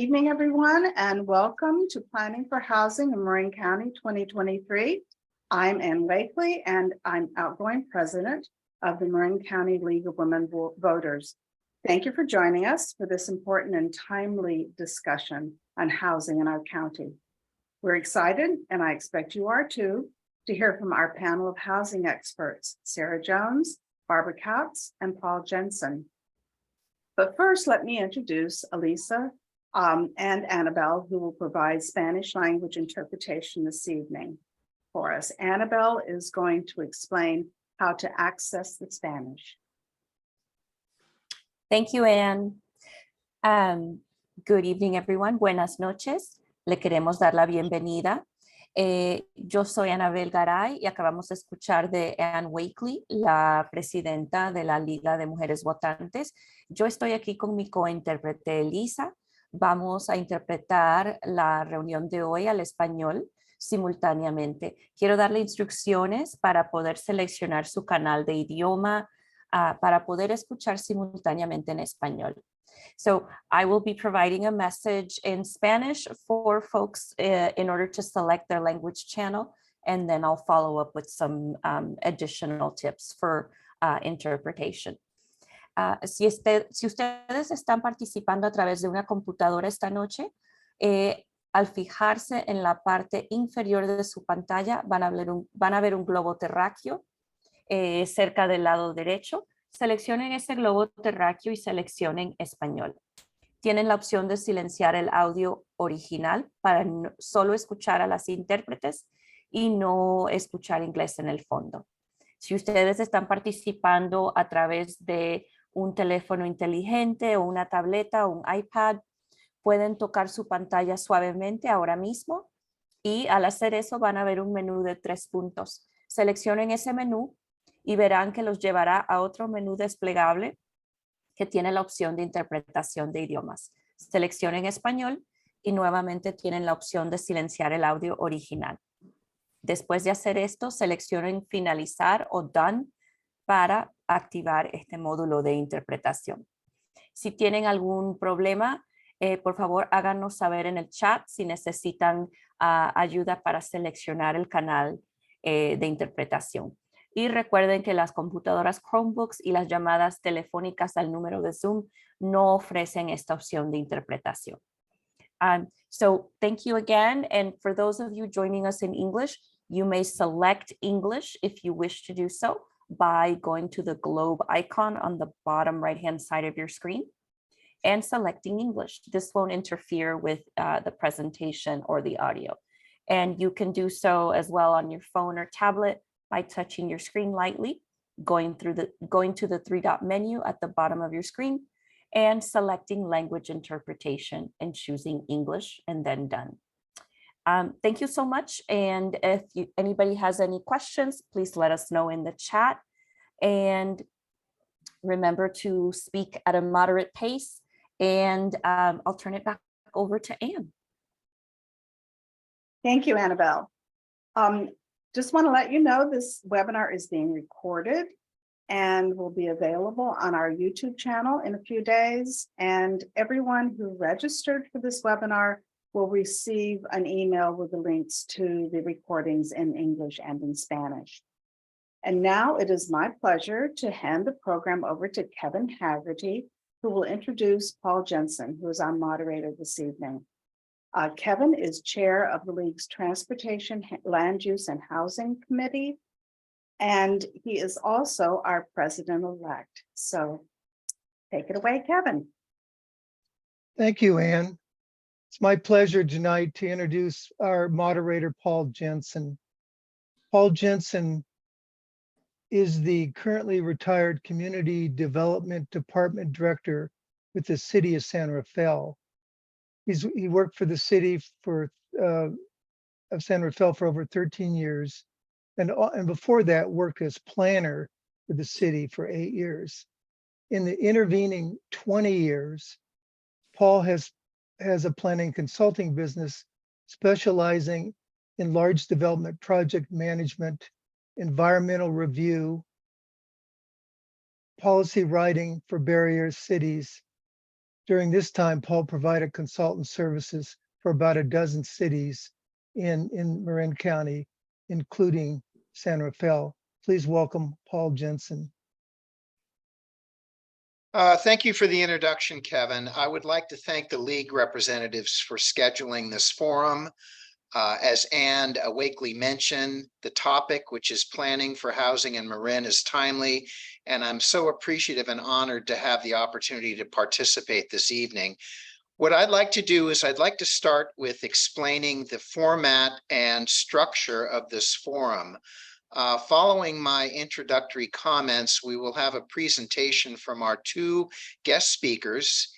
Evening, everyone, and welcome to Planning for Housing in Marin County 2023. I'm Ann Wakely, and I'm outgoing president of the Marin County League of Women Voters. Thank you for joining us for this important and timely discussion on housing in our county. We're excited, and I expect you are too, to hear from our panel of housing experts, Sarah Jones, Barbara Kautz, and Paul Jensen. But first, let me introduce Elisa and Annabelle, who will provide Spanish language interpretation this evening for us. Annabelle is going to explain how to access the Spanish. Thank you, Anne. Good evening, everyone. Buenas noches. Le queremos dar la bienvenida. Yo soy Annabelle Garay y acabamos de escuchar de Ann Wakely, la presidenta de la Liga de Mujeres Votantes. Yo estoy aquí con mi cointérprete Elisa. Vamos a interpretar la reunión de hoy al español simultáneamente. Quiero darle instrucciones para poder seleccionar su canal de idioma para poder escuchar simultáneamente en español. So I will be providing a message in Spanish for folks in order to select their language channel, and then I'll follow up with some additional tips for interpretation. Si ustedes están participando a través de una computadora esta noche, al fijarse en la parte inferior de su pantalla van a ver un globo terráqueo cerca del lado derecho. Seleccionen ese globo terráqueo y seleccionen español. Tienen la opción de silenciar el audio original para solo escuchar a las intérpretes y no escuchar inglés en el fondo. Si ustedes están participando a través de un teléfono inteligente o una tableta o un iPad, pueden tocar su pantalla suavemente ahora mismo y al hacer eso van a ver un menú de 3 puntos. Seleccionen ese menú y verán que los llevará a otro menú desplegable que tiene la opción de interpretación de idiomas. Seleccionen español y nuevamente tienen la opción de silenciar el audio original. Después de hacer esto, seleccionen finalizar o done para activar este módulo de interpretación. Si tienen algún problema, por favor háganos saber en el chat si necesitan ayuda para seleccionar el canal de interpretación. Y recuerden que las computadoras Chromebooks y las llamadas telefónicas al número de Zoom no ofrecen esta opción de interpretación. So thank you again. And for those of you joining us in English, you may select English if you wish to do so by going to the globe icon on the bottom right-hand side of your screen and selecting English. This won't interfere with the presentation or the audio. And you can do so as well on your phone or tablet by touching your screen lightly, going to the 3-dot menu at the bottom of your screen and selecting language interpretation and choosing English and then done. Thank you so much. And if anybody has any questions, please let us know in the chat. And remember to speak at a moderate pace. And I'll turn it back over to Anne. Thank you, Annabelle. Just want to let you know this webinar is being recorded and will be available on our YouTube channel in a few days. And everyone who registered for this webinar will receive an email with the links to the recordings in English and in Spanish. And now it is my pleasure to hand the program over to Kevin Haggerty, who will introduce Paul Jensen, who is our moderator this evening. Kevin is chair of the League's Transportation, Land Use, and Housing Committee, and he is also our president-elect. So take it away, Kevin. Thank you, Anne. It's my pleasure tonight to introduce our moderator, Paul Jensen. Paul Jensen is the currently retired Community Development Department Director with the City of San Rafael. He worked for the city of San Rafael for over 13 years, and before that worked as planner for the city for 8 years. In the intervening 20 years, Paul has a planning consulting business specializing in large development project management, environmental review, policy writing for barrier cities, During this time, Paul provided consultant services for about a dozen cities in Marin County, including San Rafael. Please welcome Paul Jensen. Thank you for the introduction, Kevin. I would like to thank the league representatives for scheduling this forum. As Ann Wakely mentioned, the topic, which is planning for housing in Marin, is timely, and I'm so appreciative and honored to have the opportunity to participate this evening. What I'd like to do is I'd like to start with explaining the format and structure of this forum. Following my introductory comments, we will have a presentation from our two guest speakers.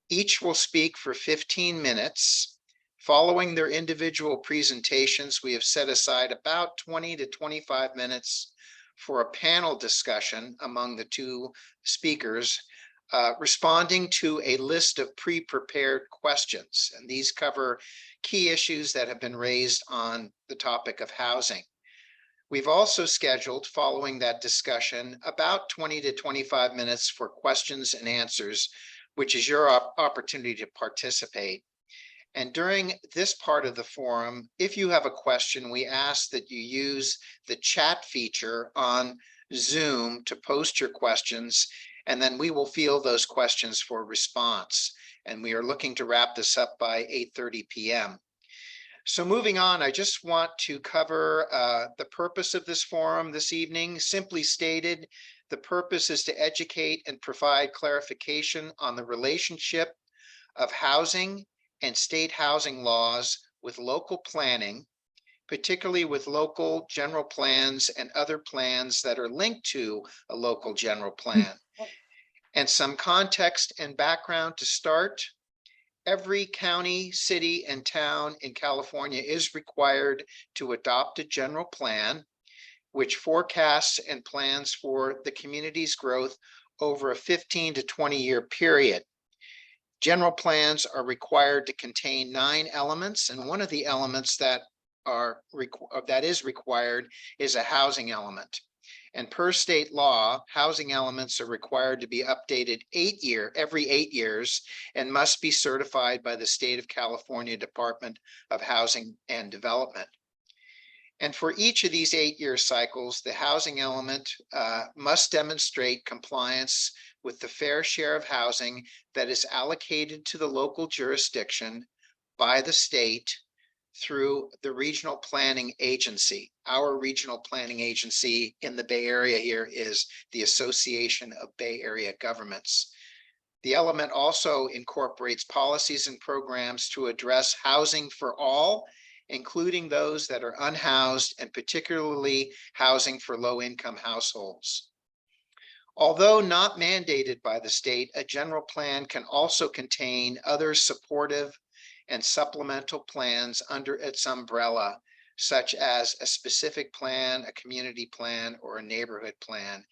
Each will speak for 15 minutes. Following their individual presentations, we have set aside about 20 to 25 minutes for a panel discussion among the two speakers, responding to a list of pre-prepared questions. And these cover key issues that have been raised on the topic of housing. We've also scheduled, following that discussion, about 20 to 25 minutes for questions and answers, which is your opportunity to participate. And during this part of the forum, if you have a question, we ask that you use the chat feature on Zoom to post your questions, and then we will field those questions for response. And we are looking to wrap this up by 8:30 p.m. So moving on, I just want to cover the purpose of this forum this evening. Simply stated, the purpose is to educate and provide clarification on the relationship of housing and state housing laws with local planning, particularly with local general plans and other plans that are linked to a local general plan. And some context and background to start. Every county, city, and town in California is required to adopt a general plan, which forecasts and plans for the community's growth over a 15 to 20-year period. General plans are required to contain 9 elements, and one of the elements that is required is a housing element. And per state law, housing elements are required to be updated every 8 years and must be certified by the State of California Department of Housing and Development. And for each of these 8-year cycles, the housing element must demonstrate compliance with the fair share of housing that is allocated to the local jurisdiction by the state through the regional planning agency. Our regional planning agency in the Bay Area here is the Association of Bay Area Governments. The element also incorporates policies and programs to address housing for all, including those that are unhoused, and particularly housing for low-income households. Although not mandated by the state, a general plan can also contain other supportive and supplemental plans under its umbrella, such as a specific plan, a community plan, or a neighborhood plan.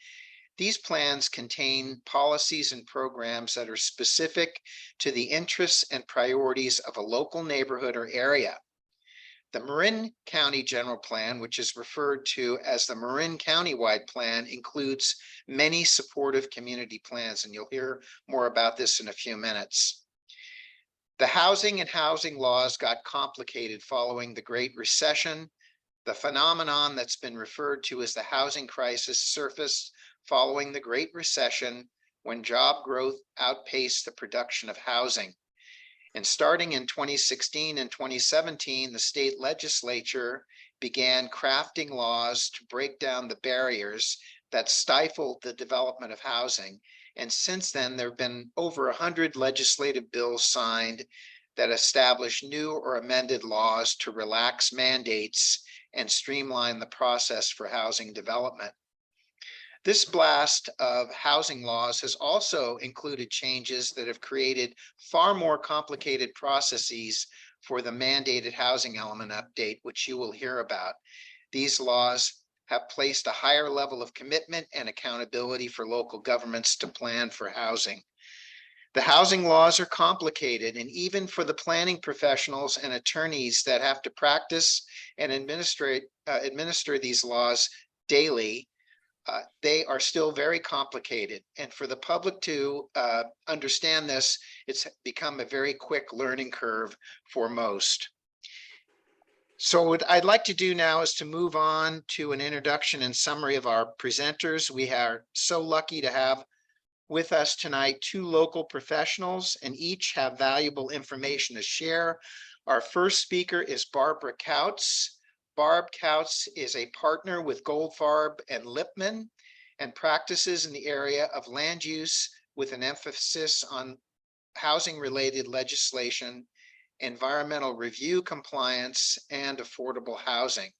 These plans contain policies and programs that are specific to the interests and priorities of a local neighborhood or area. The Marin County General Plan, which is referred to as the Marin County-wide Plan, includes many supportive community plans, and you'll hear more about this in a few minutes. The housing and housing laws got complicated following the Great Recession. The phenomenon that's been referred to as the housing crisis surfaced following the Great Recession, when job growth outpaced the production of housing. And starting in 2016 and 2017, the state legislature began crafting laws to break down the barriers that stifled the development of housing. And since then, there have been over 100 legislative bills signed that establish new or amended laws to relax mandates and streamline the process for housing development. This blast of housing laws has also included changes that have created far more complicated processes for the mandated housing element update, which you will hear about. These laws have placed a higher level of commitment and accountability for local governments to plan for housing. The housing laws are complicated, and even for the planning professionals and attorneys that have to practice and administer these laws daily, They are still very complicated. And for the public to understand this, it's become a very quick learning curve for most. So what I'd like to do now is to move on to an introduction and summary of our presenters. We are so lucky to have with us tonight two local professionals, and each have valuable information to share. Our first speaker is Barbara Kautz. Barb Kautz is a partner with Goldfarb and Lippman and practices in the area of land use with an emphasis on housing-related legislation, environmental review compliance, and affordable housing.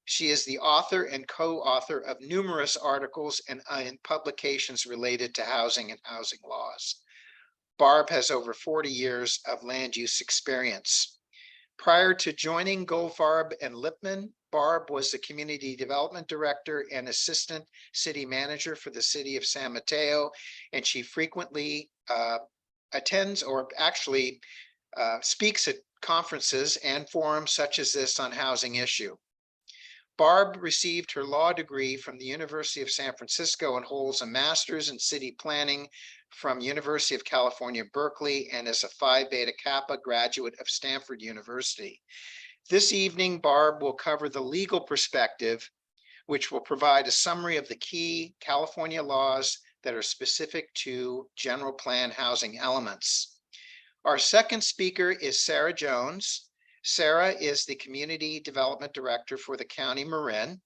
She is the author and co-author of numerous articles and publications related to housing and housing laws. Barb has over 40 years of land use experience. Prior to joining Goldfarb and Lippman, Barb was the Community Development Director and Assistant City Manager for the City of San Mateo, and she frequently attends or actually speaks at conferences and forums such as this on housing issue. Barb received her law degree from the University of San Francisco and holds a master's in city planning from University of California, Berkeley, and is a Phi Beta Kappa graduate of Stanford University. This evening, Barb will cover the legal perspective, which will provide a summary of the key California laws that are specific to general plan housing elements. Our second speaker is Sarah Jones. Sarah is the Community Development Director for the County Marin.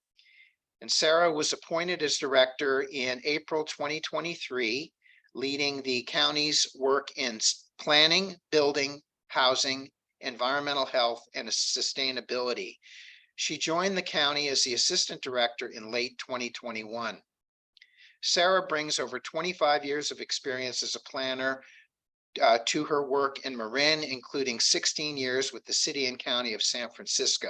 And Sarah was appointed as director in April 2023, leading the county's work in planning, building, housing, environmental health, and sustainability. She joined the county as the assistant director in late 2021. Sarah brings over 25 years of experience as a planner to her work in Marin, including 16 years with the City and County of San Francisco.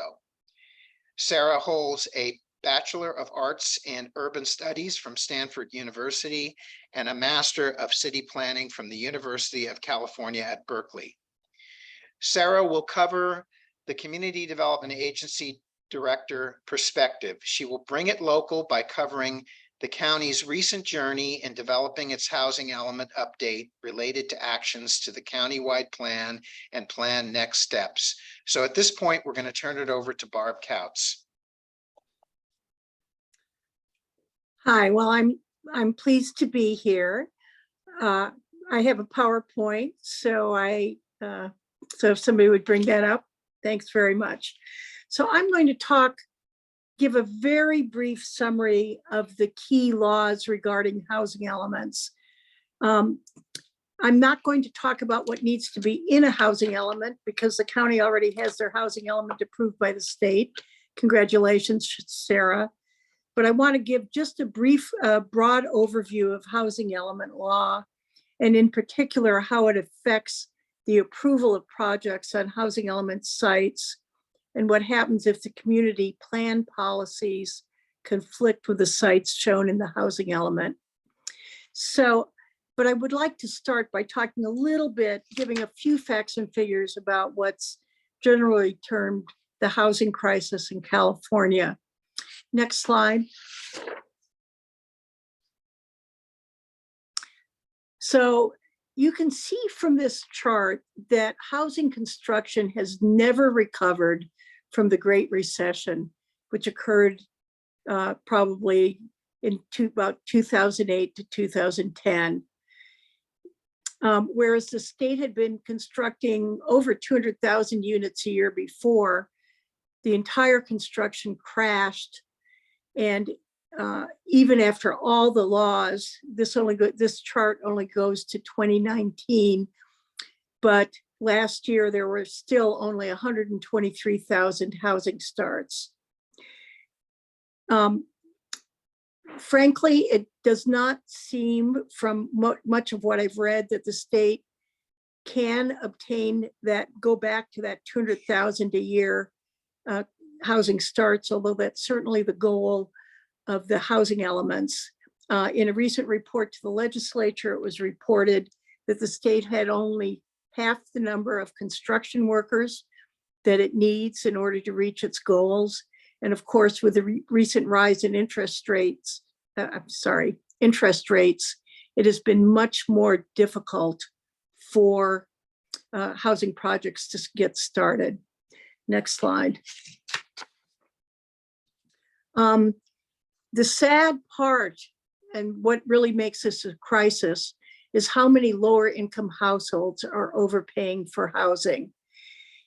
Sarah holds a Bachelor of Arts in Urban Studies from Stanford University and a Master of City Planning from the University of California at Berkeley. Sarah will cover the Community Development Agency Director perspective. She will bring it local by covering the county's recent journey in developing its housing element update related to actions to the countywide plan and plan next steps. So at this point, we're going to turn it over to Barb Kautz. Hi, well, I'm pleased to be here. I have a PowerPoint, so if somebody would bring that up, thanks very much. So I'm going to give a very brief summary of the key laws regarding housing elements. I'm not going to talk about what needs to be in a housing element because the county already has their housing element approved by the state. Congratulations, Sarah. But I want to give just a brief, broad overview of housing element law, and in particular, how it affects the approval of projects on housing element sites, and what happens if the community plan policies conflict with the sites shown in the housing element. But I would like to start by talking a little bit, giving a few facts and figures about what's generally termed the housing crisis in California. Next slide. So you can see from this chart that housing construction has never recovered from the Great Recession, which occurred probably in about 2008 to 2010. Whereas the state had been constructing over 200,000 units a year before, the entire construction crashed. And even after all the laws, this chart only goes to 2019, but last year there were still only 123,000 housing starts. Frankly, it does not seem from much of what I've read that the state can go back to that 200,000 a year housing starts, although that's certainly the goal of the housing elements. In a recent report to the legislature, it was reported that the state had only half the number of construction workers that it needs in order to reach its goals. And of course, with the recent rise in interest rates, I'm sorry, interest rates, it has been much more difficult for housing projects to get started. Next slide. The sad part, and what really makes this a crisis, is how many lower income households are overpaying for housing.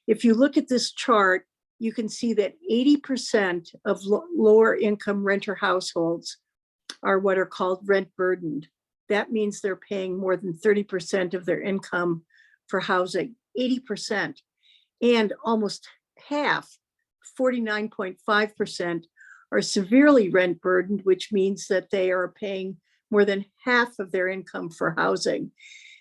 If you look at this chart, you can see that 80% of lower income renter households are what are called rent burdened. That means they're paying more than 30% of their income for housing, 80%. And almost half, 49.5%, are severely rent burdened, which means that they are paying more than half of their income for housing.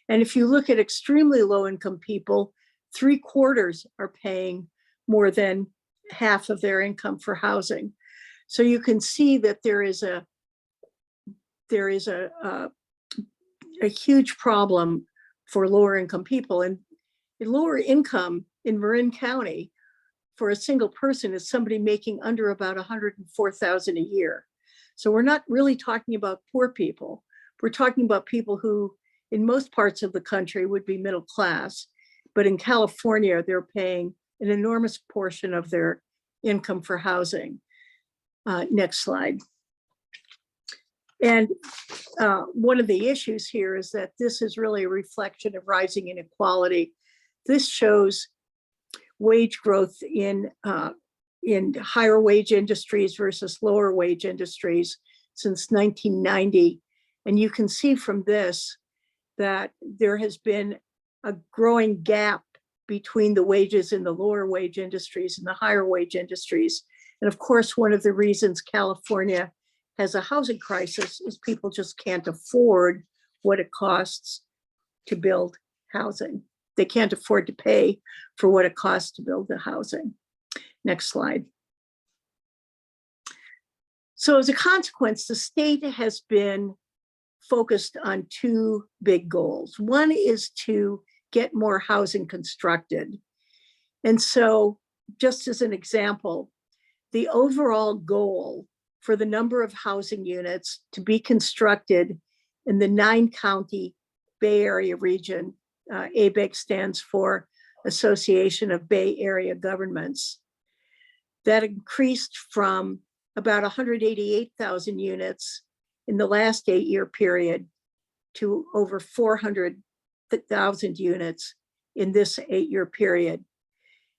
And if you look at extremely low income people, 3/4 are paying more than half of their income for housing. So you can see that there is a huge problem for lower income people. And in lower income in Marin County, for a single person, is somebody making under about $104,000 a year. So we're not really talking about poor people. We're talking about people who, in most parts of the country, would be middle class. But in California, they're paying an enormous portion of their income for housing. Next slide. And one of the issues here is that this is really a reflection of rising inequality. This shows wage growth in higher wage industries versus lower wage industries since 1990. And you can see from this that there has been a growing gap between the wages in the lower wage industries and the higher wage industries. And of course, one of the reasons California has a housing crisis is people just can't afford what it costs to build housing. They can't afford to pay for what it costs to build the housing. Next slide. So as a consequence, the state has been focused on two big goals. One is to get more housing constructed. And so just as an example, the overall goal for the number of housing units to be constructed in the 9-county Bay Area region, ABEG stands for Association of Bay Area Governments, that increased from about 188,000 units in the last 8-year period to over 400,000 units in this 8-year period.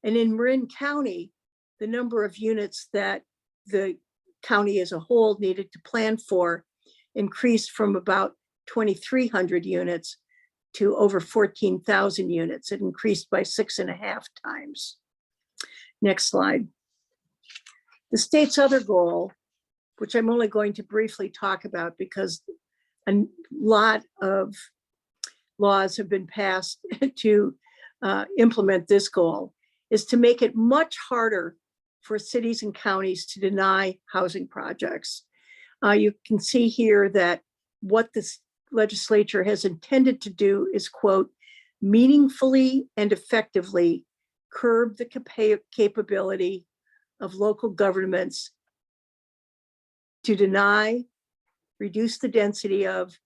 And in Marin County, the number of units that the county as a whole needed to plan for increased from about 2,300 units to over 14,000 units. It increased by 6.5 times. Next slide. The state's other goal, which I'm only going to briefly talk about because a lot of laws have been passed to implement this goal, is to make it much harder for cities and counties to deny housing projects. You can see here that what this legislature has intended to do is, quote, meaningfully and effectively curb the capability of local governments to deny, reduce the density of,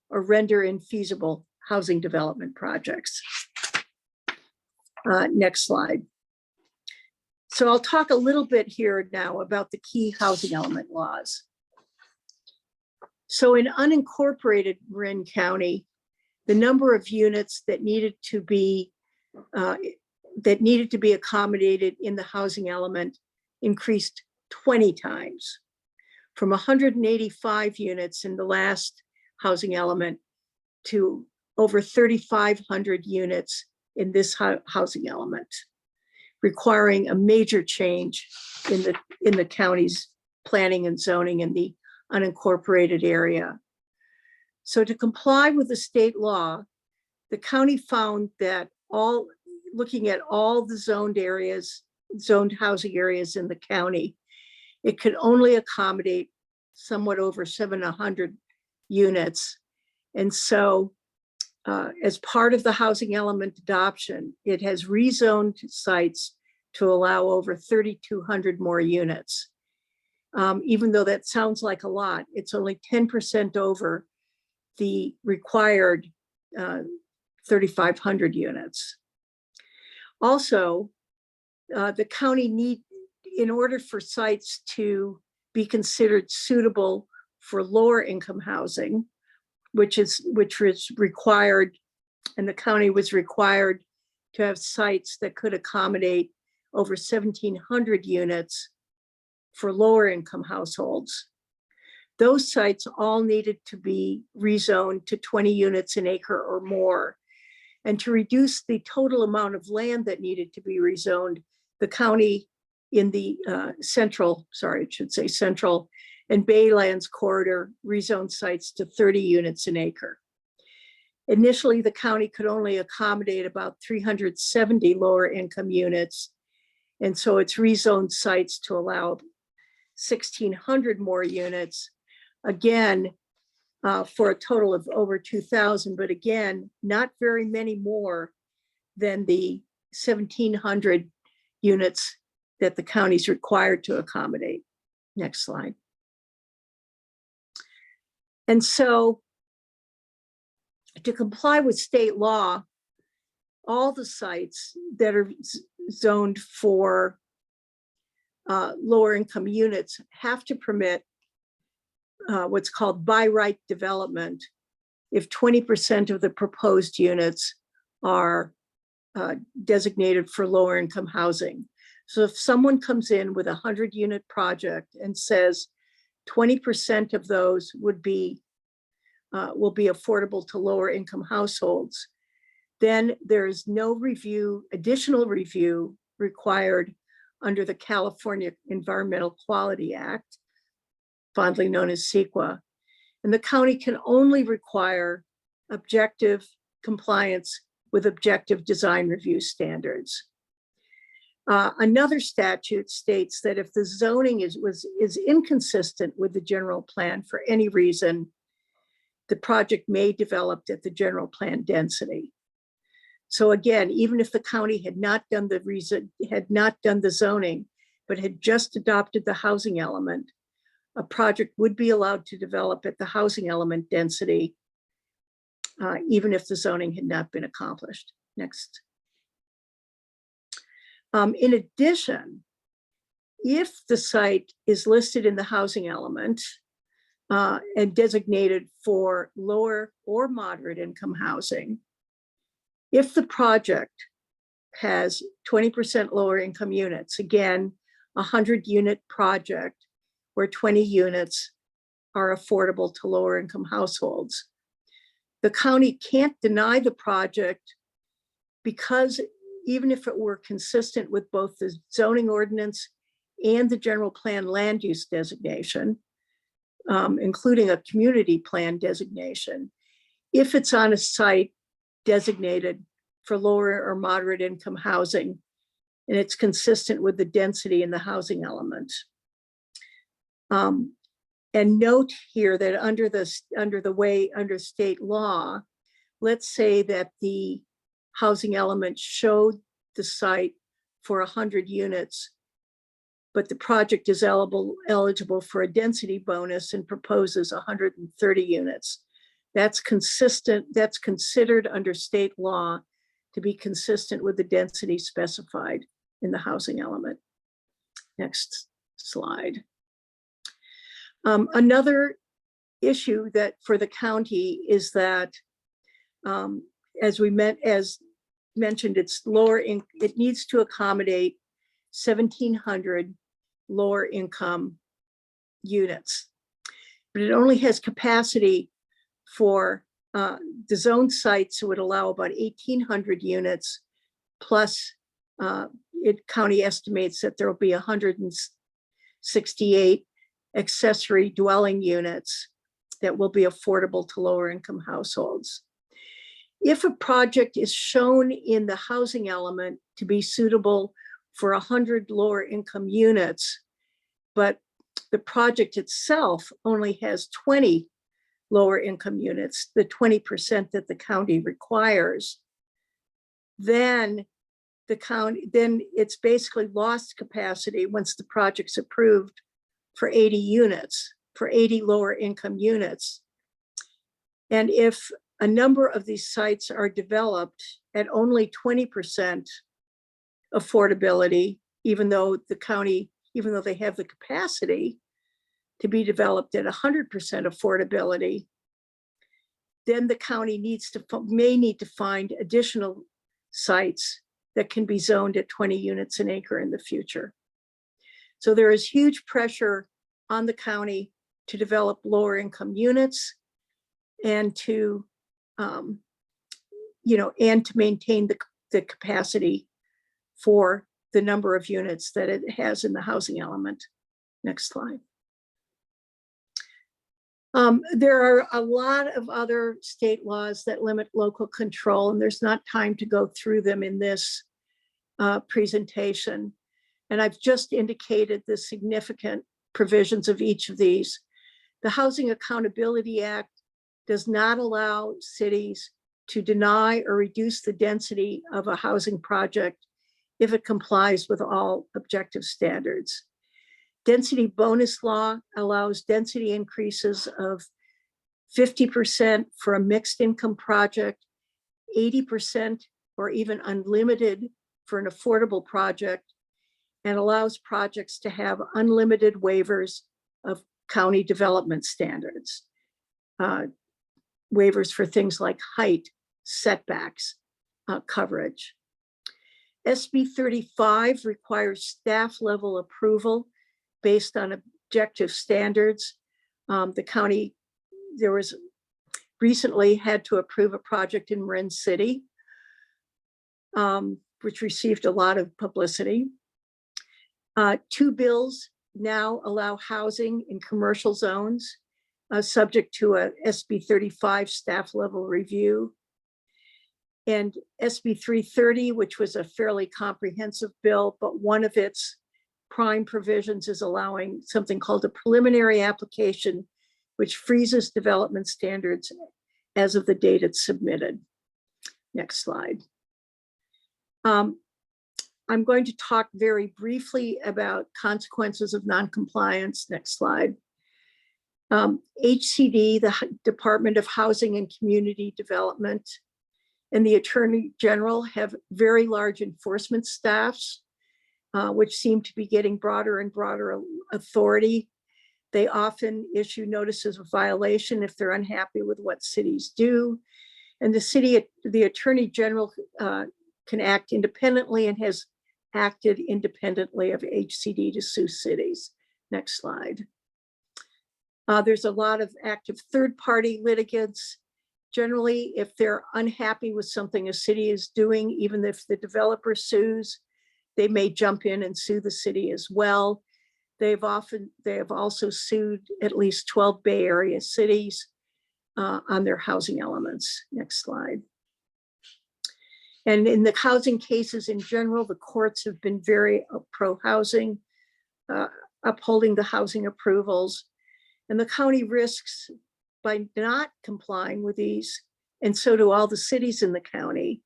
or render infeasible housing development projects. Next slide. So I'll talk a little bit here now about the key housing element laws. So in unincorporated Marin County, the number of units that needed to be accommodated in the housing element increased 20 times, from 185 units in the last housing element to over 3,500 units in this housing element, requiring a major change in the county's planning and zoning in the unincorporated area. So to comply with the state law, the county found that looking at all the zoned housing areas in the county, it could only accommodate somewhat over 700 units. And so as part of the housing element adoption, it has rezoned sites to allow over 3,200 more units. Even though that sounds like a lot, it's only 10% over the required 3,500 units. Also, the county in order for sites to be considered suitable for lower income housing, which is required, and the county was required to have sites that could accommodate over 1,700 units for lower income households. Those sites all needed to be rezoned to 20 units an acre or more. And to reduce the total amount of land that needed to be rezoned, the county in the central and Baylands corridor rezoned sites to 30 units an acre. Initially, the county could only accommodate about 370 lower income units. And so it's rezoned sites to allow 1,600 more units, again, for a total of over 2,000, but again, not very many more than the 1,700 units that the county's required to accommodate. Next slide. And so to comply with state law, all the sites that are zoned for lower income units have to permit what's called by right development if 20% of the proposed units are designated for lower income housing. So if someone comes in with a 100-unit project and says 20% of those will be affordable to lower income households, then there is no additional review required under the California Environmental Quality Act, fondly known as CEQA. And the county can only require objective compliance with objective design review standards. Another statute states that if the zoning is inconsistent with the general plan for any reason, the project may develop at the general plan density. So again, even if the county had not done the zoning, but had just adopted the housing element, a project would be allowed to develop at the housing element density, even if the zoning had not been accomplished. Next. In addition, if the site is listed in the housing element and designated for lower or moderate income housing, if the project has 20% lower income units, again, a 100-unit project where 20 units are affordable to lower income households, the county can't deny the project because even if it were consistent with both the zoning ordinance and the general plan land use designation, including a community plan designation, if it's on a site designated for lower or moderate income housing, and it's consistent with the density in the housing element. And note here that under state law, let's say that the housing element showed the site for 100 units, but the project is eligible for a density bonus and proposes 130 units. That's considered under state law to be consistent with the density specified in the housing element. Next slide. Another issue that for the county is that, as mentioned, it needs to accommodate 1,700 lower income units, but it only has capacity for the zone sites would allow about 1,800 units, plus county estimates that there will be 168 accessory dwelling units that will be affordable to lower income households. If a project is shown in the housing element to be suitable for 100 lower income units, but the project itself only has 20 lower income units, the 20% that the county requires, then it's basically lost capacity once the project's approved for 80 units, for 80 lower income units. And if a number of these sites are developed at only 20% affordability, even though the county, even though they have the capacity to be developed at 100% affordability, then the county may need to find additional sites that can be zoned at 20 units an acre in the future. So there is huge pressure on the county to develop lower income units and to, and to maintain the capacity for the number of units that it has in the housing element. Next slide. There are a lot of other state laws that limit local control, and there's not time to go through them in this presentation. And I've just indicated the significant provisions of each of these. The Housing Accountability Act does not allow cities to deny or reduce the density of a housing project if it complies with all objective standards. Density bonus law allows density increases of 50% for a mixed income project, 80% or even unlimited for an affordable project, and allows projects to have unlimited waivers of county development standards. Waivers for things like height, setbacks, coverage. SB 35 requires staff level approval based on objective standards. The county, recently had to approve a project in Marin City, which received a lot of publicity. Two bills now allow housing in commercial zones, subject to a SB 35 staff level review. And SB 330, which was a fairly comprehensive bill, but one of its prime provisions is allowing something called a preliminary application, which freezes development standards as of the date it's submitted. Next slide. I'm going to talk very briefly about consequences of noncompliance. Next slide. HCD, the Department of Housing and Community Development, and the Attorney General have very large enforcement staffs, which seem to be getting broader and broader authority. They often issue notices of violation if they're unhappy with what cities do. And the Attorney General can act independently and has acted independently of HCD to sue cities. Next slide. There's a lot of active third-party litigants. Generally, if they're unhappy with something a city is doing, even if the developer sues, they may jump in and sue the city as well. They have also sued at least 12 Bay Area cities on their housing elements. Next slide. And in the housing cases in general, the courts have been very pro-housing, upholding the housing approvals. And the county risks by not complying with these, and so do all the cities in the county.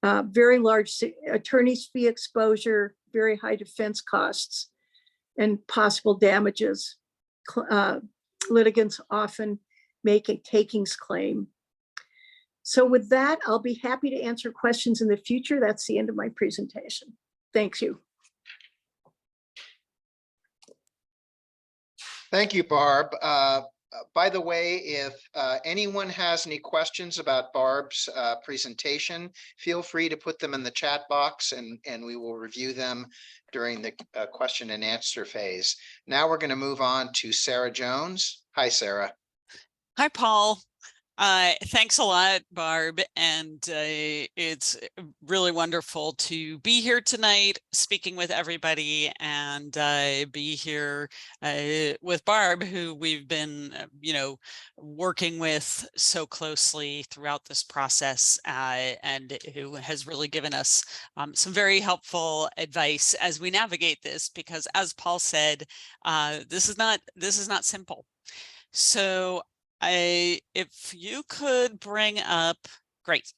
Very large attorney's fee exposure, very high defense costs, and possible damages. Litigants often make a takings claim. So with that, I'll be happy to answer questions in the future. That's the end of my presentation. Thank you. Thank you, Barb. By the way, if anyone has any questions about Barb's presentation, feel free to put them in the chat box and we will review them during the question and answer phase. Now we're going to move on to Sarah Jones. Hi, Sarah. Hi, Paul. Thanks a lot, Barb, and it's really wonderful to be here tonight speaking with everybody and be here with Barb, who we've been, working with so closely throughout this process and who has really given us some very helpful advice as we navigate this, because as Paul said, this is not simple. So if you could bring up, great.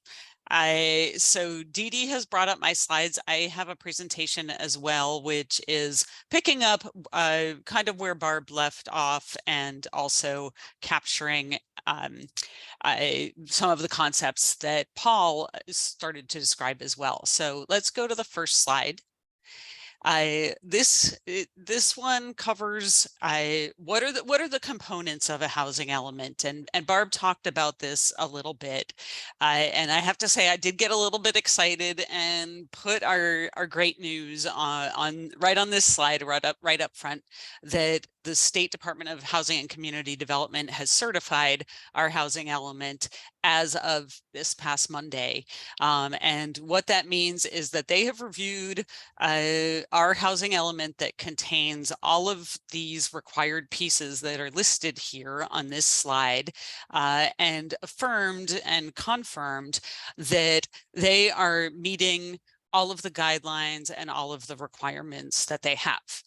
So Dee Dee has brought up my slides. I have a presentation as well, which is picking up kind of where Barb left off and also capturing some of the concepts that Paul started to describe as well. So let's go to the first slide. This one covers what are the components of a housing element, and Barb talked about this a little bit, and I have to say I did get a little bit excited and put our great news on right on this slide right up front, that the State Department of Housing and Community Development has certified our housing element as of this past Monday. And what that means is that they have reviewed our housing element that contains all of these required pieces that are listed here on this slide, and affirmed and confirmed that they are meeting all of the guidelines and all of the requirements that they have.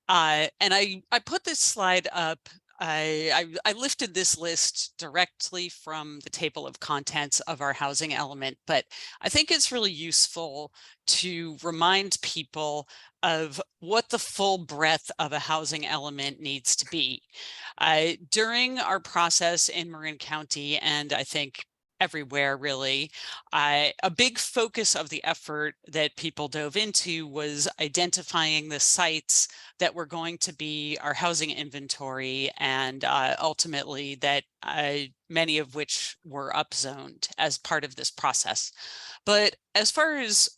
And I put this slide up. I lifted this list directly from the table of contents of our housing element, but I think it's really useful to remind people of what the full breadth of a housing element needs to be. During our process in Marin County, and I think everywhere really, a big focus of the effort that people dove into was identifying the sites that were going to be our housing inventory, and ultimately that many of which were upzoned as part of this process. But as far as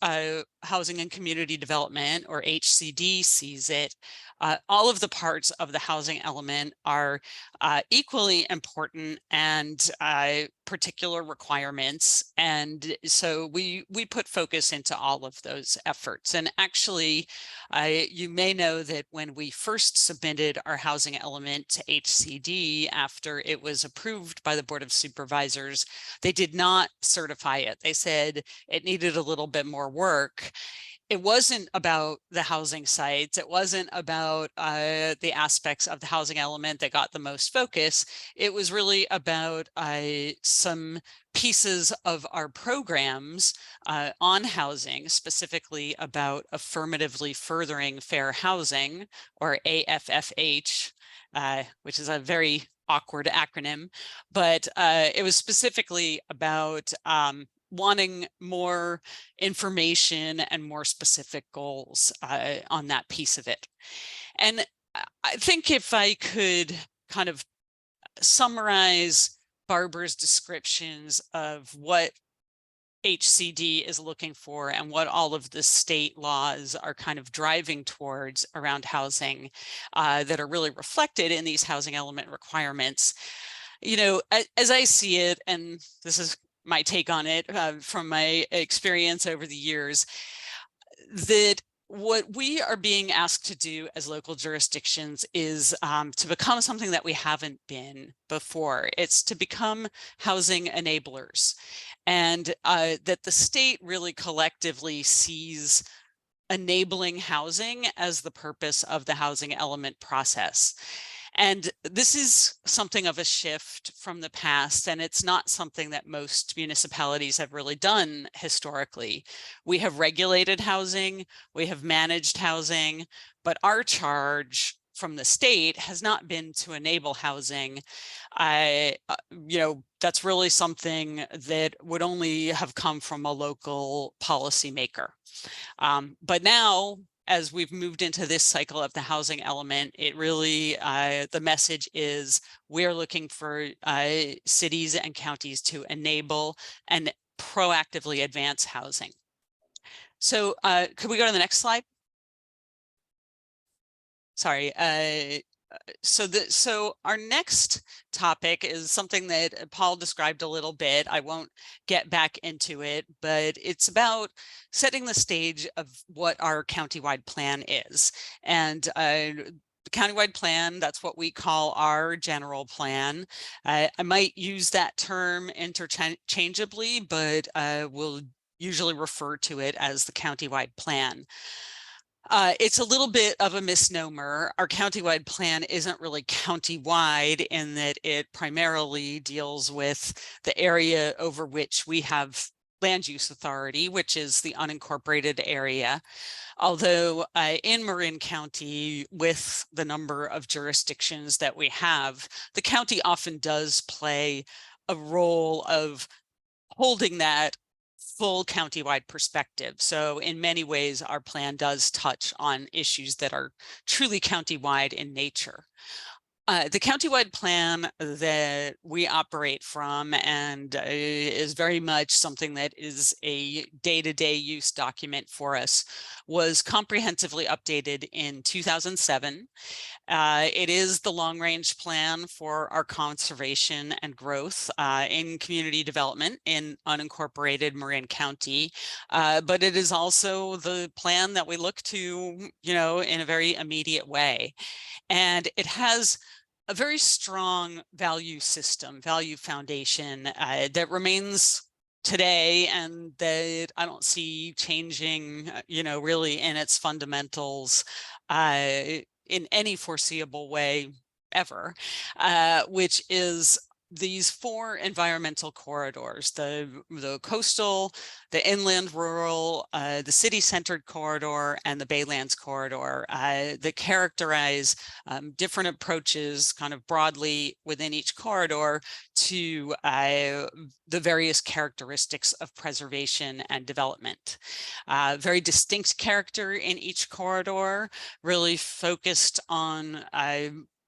Housing and Community Development, or HCD, sees it, all of the parts of the housing element are equally important and particular requirements. And so we put focus into all of those efforts. And actually, you may know that when we first submitted our housing element to HCD after it was approved by the Board of Supervisors, they did not certify it. They said it needed a little bit more work. It wasn't about the housing sites. It wasn't about the aspects of the housing element that got the most focus. It was really about some pieces of our programs on housing, specifically about affirmatively furthering fair housing, or AFFH, which is a very awkward acronym, but it was specifically about wanting more information and more specific goals on that piece of it. And I think if I could kind of summarize Barbara's descriptions of what HCD is looking for and what all of the state laws are kind of driving towards around housing that are really reflected in these housing element requirements. You know, as I see it, and this is my take on it from my experience over the years, that what we are being asked to do as local jurisdictions is to become something that we haven't been before. It's to become housing enablers, and that the state really collectively sees enabling housing as the purpose of the housing element process. And this is something of a shift from the past, and it's not something that most municipalities have really done historically. We have regulated housing, we have managed housing, but our charge from the state has not been to enable housing. That's really something that would only have come from a local policymaker. But now, as we've moved into this cycle of the housing element, it really, the message is we're looking for cities and counties to enable and proactively advance housing. So could we go to the next slide? Sorry. So our next topic is something that Paul described a little bit. I won't get back into it, but it's about setting the stage of what our countywide plan is. And the countywide plan, that's what we call our general plan. I might use that term interchangeably, but we'll usually refer to it as the countywide plan. It's a little bit of a misnomer. Our countywide plan isn't really countywide in that it primarily deals with the area over which we have land use authority, which is the unincorporated area. Although in Marin County, with the number of jurisdictions that we have, the county often does play a role of holding that full countywide perspective. So in many ways, our plan does touch on issues that are truly countywide in nature. The countywide plan that we operate from and is very much something that is a day-to-day use document for us was comprehensively updated in 2007. It is the long-range plan for our conservation and growth in community development in unincorporated Marin County, but it is also the plan that we look to, in a very immediate way. And it has a very strong value system, value foundation that remains today and that I don't see changing, really in its fundamentals in any foreseeable way ever, which is these 4 environmental corridors, the coastal, the inland rural, the city-centered corridor, and the Baylands corridor that characterize different approaches kind of broadly within each corridor to the various characteristics of preservation and development. Very distinct character in each corridor, really focused on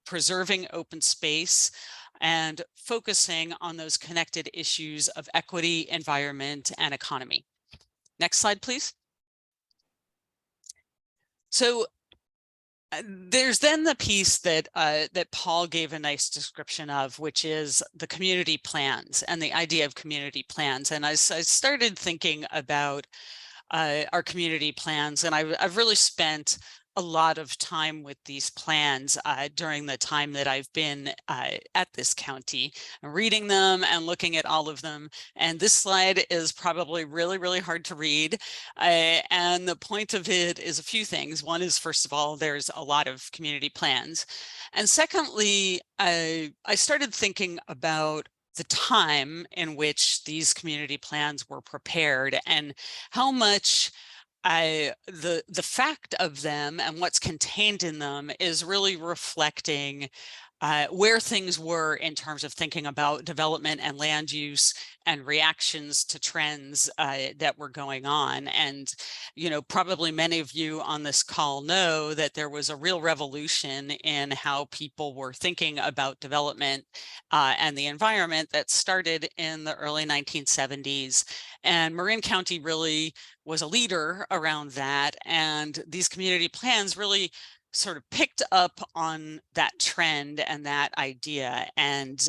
preserving open space and focusing on those connected issues of equity, environment, and economy. Next slide, please. So there's then the piece that that Paul gave a nice description of, which is the community plans and the idea of community plans. And as I started thinking about our community plans, and I've really spent a lot of time with these plans during the time that I've been at this county, reading them and looking at all of them. And this slide is probably really, really hard to read. And the point of it is a few things. One is, first of all, there's a lot of community plans. And secondly, I started thinking about the time in which these community plans were prepared and how much the fact of them and what's contained in them is really reflecting where things were in terms of thinking about development and land use and reactions to trends that were going on. And, probably many of you on this call know that there was a real revolution in how people were thinking about development and the environment that started in the early 1970s. And Marin County really was a leader around that. And these community plans really sort of picked up on that trend and that idea. And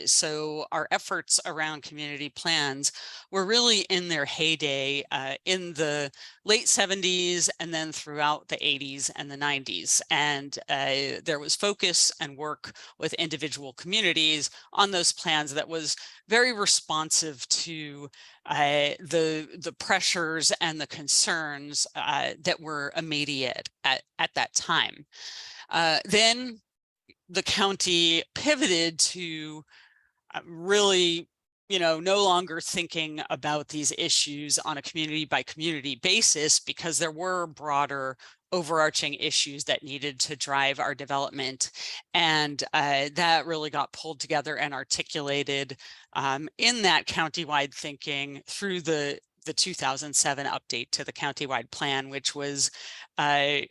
so our efforts around community plans were really in their heyday in the late 70s and then throughout the 80s and the 90s. And there was focus and work with individual communities on those plans that was very responsive to the pressures and the concerns that were immediate at that time. Then the county pivoted to really, no longer thinking about these issues on a community by community basis, because there were broader overarching issues that needed to drive our development. And that really got pulled together and articulated in that countywide thinking through the 2007 update to the countywide plan, which was a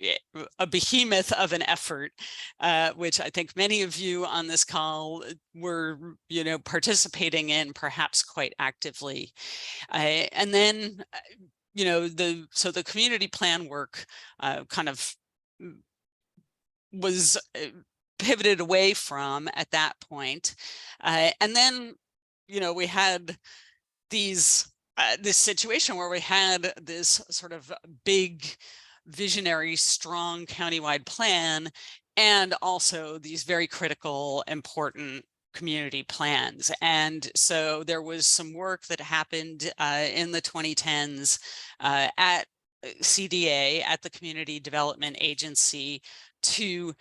behemoth of an effort, which I think many of you on this call were, participating in perhaps quite actively. And then, so the community plan work kind of was pivoted away from at that point. And then, we had this situation where we had this sort of big, visionary, strong countywide plan, and also these very critical, important community plans. And so there was some work that happened in the 2010s at CDA, at the Community Development Agency, to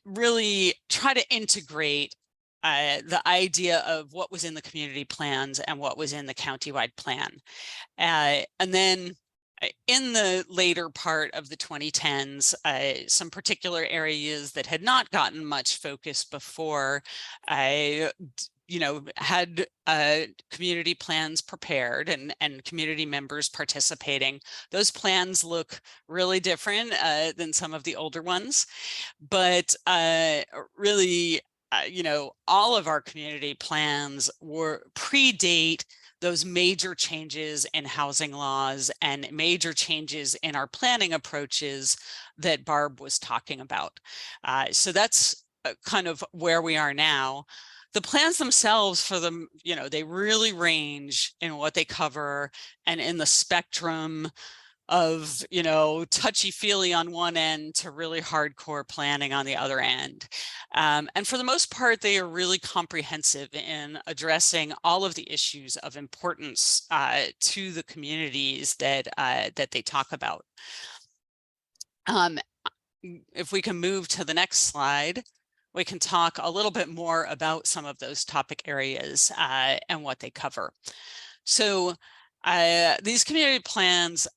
really try to integrate the idea of what was in the community plans and what was in the countywide plan. And then in the later part of the 2010s, some particular areas that had not gotten much focus before, had community plans prepared and community members participating. Those plans look really different than some of the older ones, but really, all of our community plans predate those major changes in housing laws and major changes in our planning approaches that Barb was talking about. So that's kind of where we are now. The plans themselves for them, they really range in what they cover and in the spectrum of, touchy-feely on one end to really hardcore planning on the other end. And for the most part, they are really comprehensive in addressing all of the issues of importance to the communities that they talk about. If we can move to the next slide, we can talk a little bit more about some of those topic areas and what they cover. So these community plans,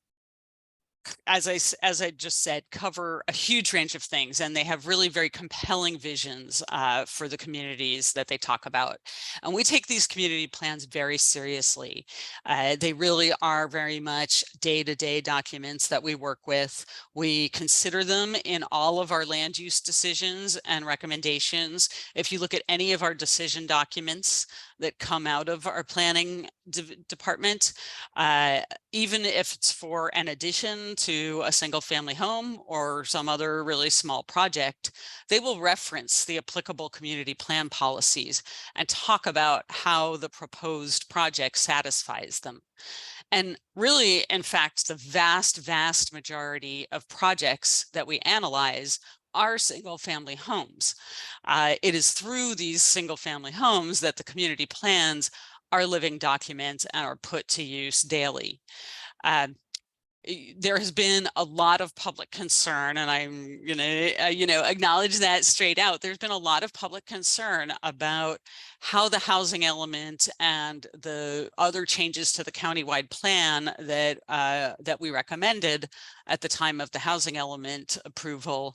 as I just said, cover a huge range of things, and they have really very compelling visions for the communities that they talk about. And we take these community plans very seriously. They really are very much day-to-day documents that we work with. We consider them in all of our land use decisions and recommendations. If you look at any of our decision documents that come out of our planning department, even if it's for an addition to a single family home or some other really small project, they will reference the applicable community plan policies and talk about how the proposed project satisfies them. And really, in fact, the vast majority of projects that we analyze are single family homes. It is through these single family homes that the community plans are living documents and are put to use daily. There has been a lot of public concern, and I'm gonna, acknowledge that straight out. There's been a lot of public concern about how the housing element and the other changes to the countywide plan that that we recommended at the time of the housing element approval,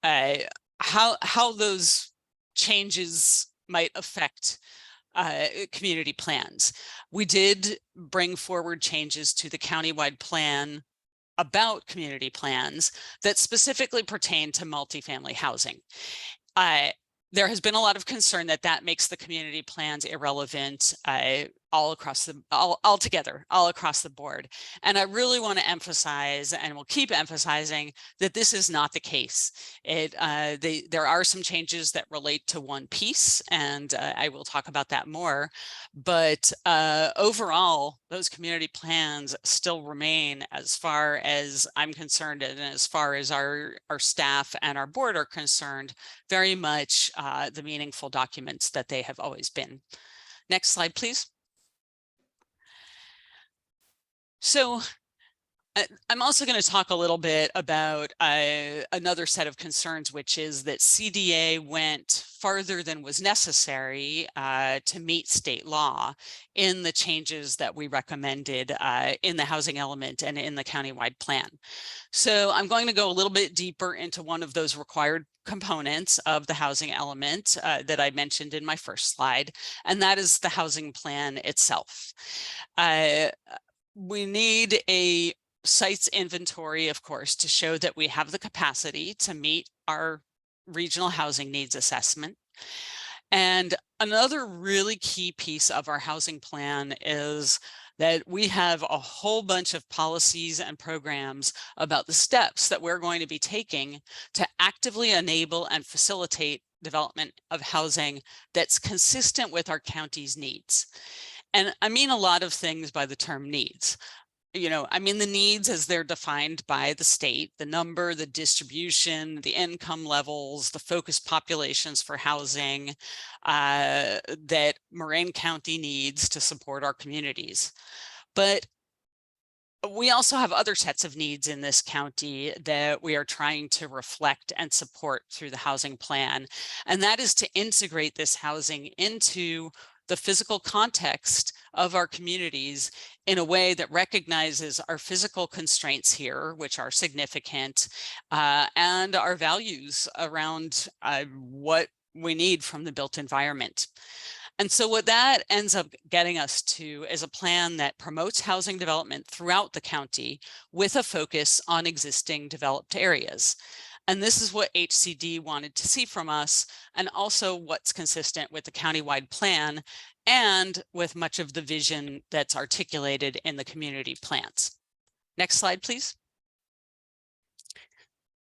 how those changes might affect community plans. We did bring forward changes to the countywide plan about community plans that specifically pertain to multifamily housing. There has been a lot of concern that that makes the community plans irrelevant all across the board. And I really want to emphasize, and will keep emphasizing, that this is not the case. There are some changes that relate to one piece, and I will talk about that more. But overall, those community plans still remain, as far as I'm concerned, and as far as our staff and our board are concerned, very much the meaningful documents that they have always been. Next slide, please. So I'm also going to talk a little bit about another set of concerns, which is that CDA went farther than was necessary to meet state law in the changes that we recommended in the housing element and in the countywide plan. So I'm going to go a little bit deeper into one of those required components of the housing element that I mentioned in my first slide, and that is the housing plan itself. We need a sites inventory, of course, to show that we have the capacity to meet our regional housing needs assessment. And another really key piece of our housing plan is that we have a whole bunch of policies and programs about the steps that we're going to be taking to actively enable and facilitate development of housing that's consistent with our county's needs. And I mean a lot of things by the term needs. I mean the needs as they're defined by the state, the number, the distribution, the income levels, the focus populations for housing that Marin County needs to support our communities. But we also have other sets of needs in this county that we are trying to reflect and support through the housing plan. And that is to integrate this housing into the physical context of our communities in a way that recognizes our physical constraints here, which are significant, and our values around what we need from the built environment. And so what that ends up getting us to is a plan that promotes housing development throughout the county with a focus on existing developed areas. And this is what HCD wanted to see from us, and also what's consistent with the countywide plan and with much of the vision that's articulated in the community plans. Next slide, please.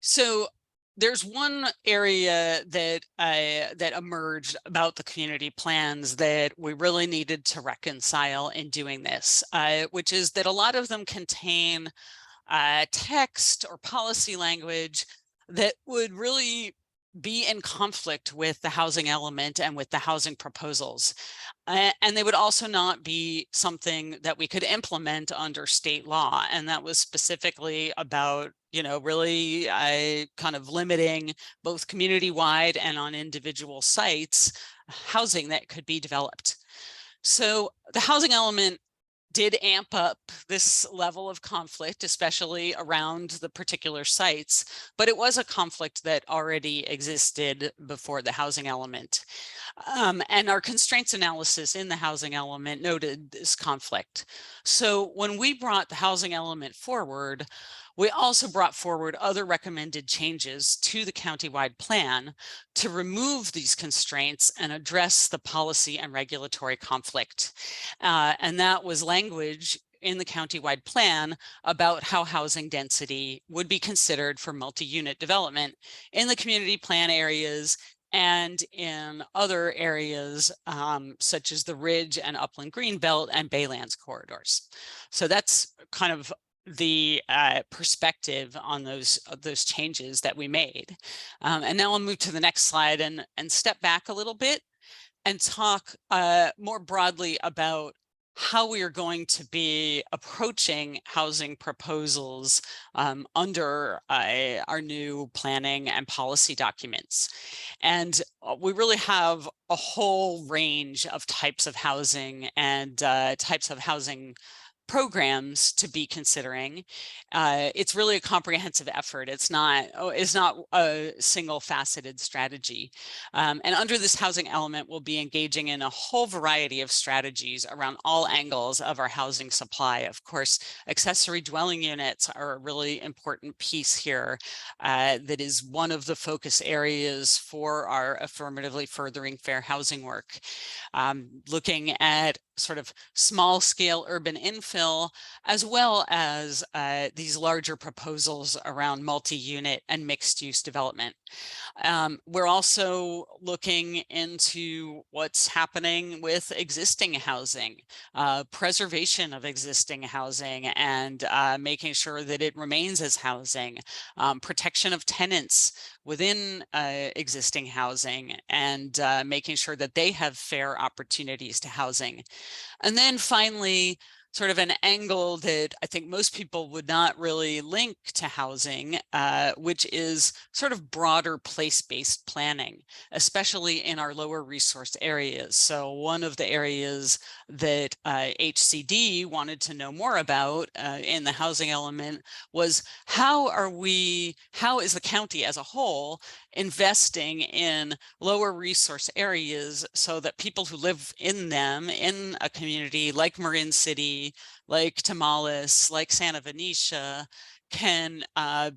So there's one area that that emerged about the community plans that we really needed to reconcile in doing this, which is that a lot of them contain text or policy language that would really be in conflict with the housing element and with the housing proposals. And they would also not be something that we could implement under state law. And that was specifically about, you know, really kind of limiting both community-wide and on individual sites housing that could be developed. So the housing element did amp up this level of conflict, especially around the particular sites, but it was a conflict that already existed before the housing element. And our constraints analysis in the housing element noted this conflict. So when we brought the housing element forward, we also brought forward other recommended changes to the countywide plan to remove these constraints and address the policy and regulatory conflict. And that was language in the countywide plan about how housing density would be considered for multi-unit development in the community plan areas and in other areas such as the Ridge and Upland Greenbelt and Baylands corridors. So that's kind of the perspective on those changes that we made. And now I'll move to the next slide and step back a little bit and talk more broadly about how we are going to be approaching housing proposals under our new planning and policy documents. And we really have a whole range of types of housing and types of housing programs to be considering. It's really a comprehensive effort. It's not a single faceted strategy. And under this housing element, we'll be engaging in a whole variety of strategies around all angles of our housing supply. Of course, accessory dwelling units are a really important piece here that is one of the focus areas for our affirmatively furthering fair housing work. Looking at sort of small scale urban infill, as well as these larger proposals around multi-unit and mixed use development. We're also looking into what's happening with existing housing, preservation of existing housing and making sure that it remains as housing, protection of tenants within existing housing and making sure that they have fair opportunities to housing. And then finally, sort of an angle that I think most people would not really link to housing, which is sort of broader place-based planning, especially in our lower resource areas. So one of the areas that HCD wanted to know more about in the housing element was how is the county as a whole investing in lower resource areas so that people who live in them in a community like Marin City, like Tamales, like Santa Venetia, can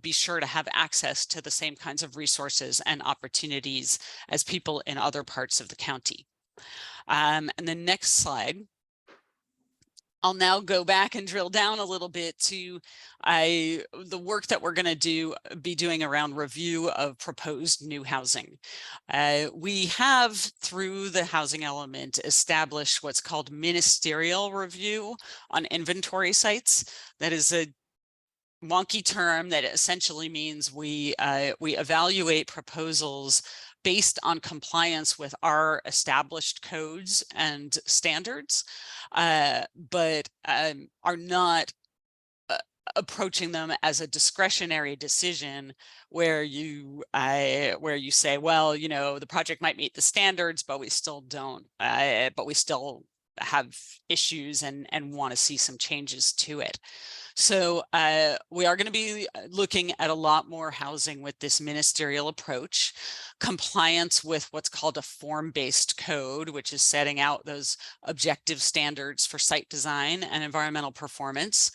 be sure to have access to the same kinds of resources and opportunities as people in other parts of the county. And the next slide. I'll now go back and drill down a little bit to the work that we're going to be doing around review of proposed new housing. We have, through the housing element, established what's called ministerial review on inventory sites. That is a wonky term that essentially means we evaluate proposals based on compliance with our established codes and standards, but are not approaching them as a discretionary decision where you say, well, you know, the project might meet the standards, but we still don't, but we still have issues and want to see some changes to it. So we are going to be looking at a lot more housing with this ministerial approach, compliance with what's called a form-based code, which is setting out those objective standards for site design and environmental performance.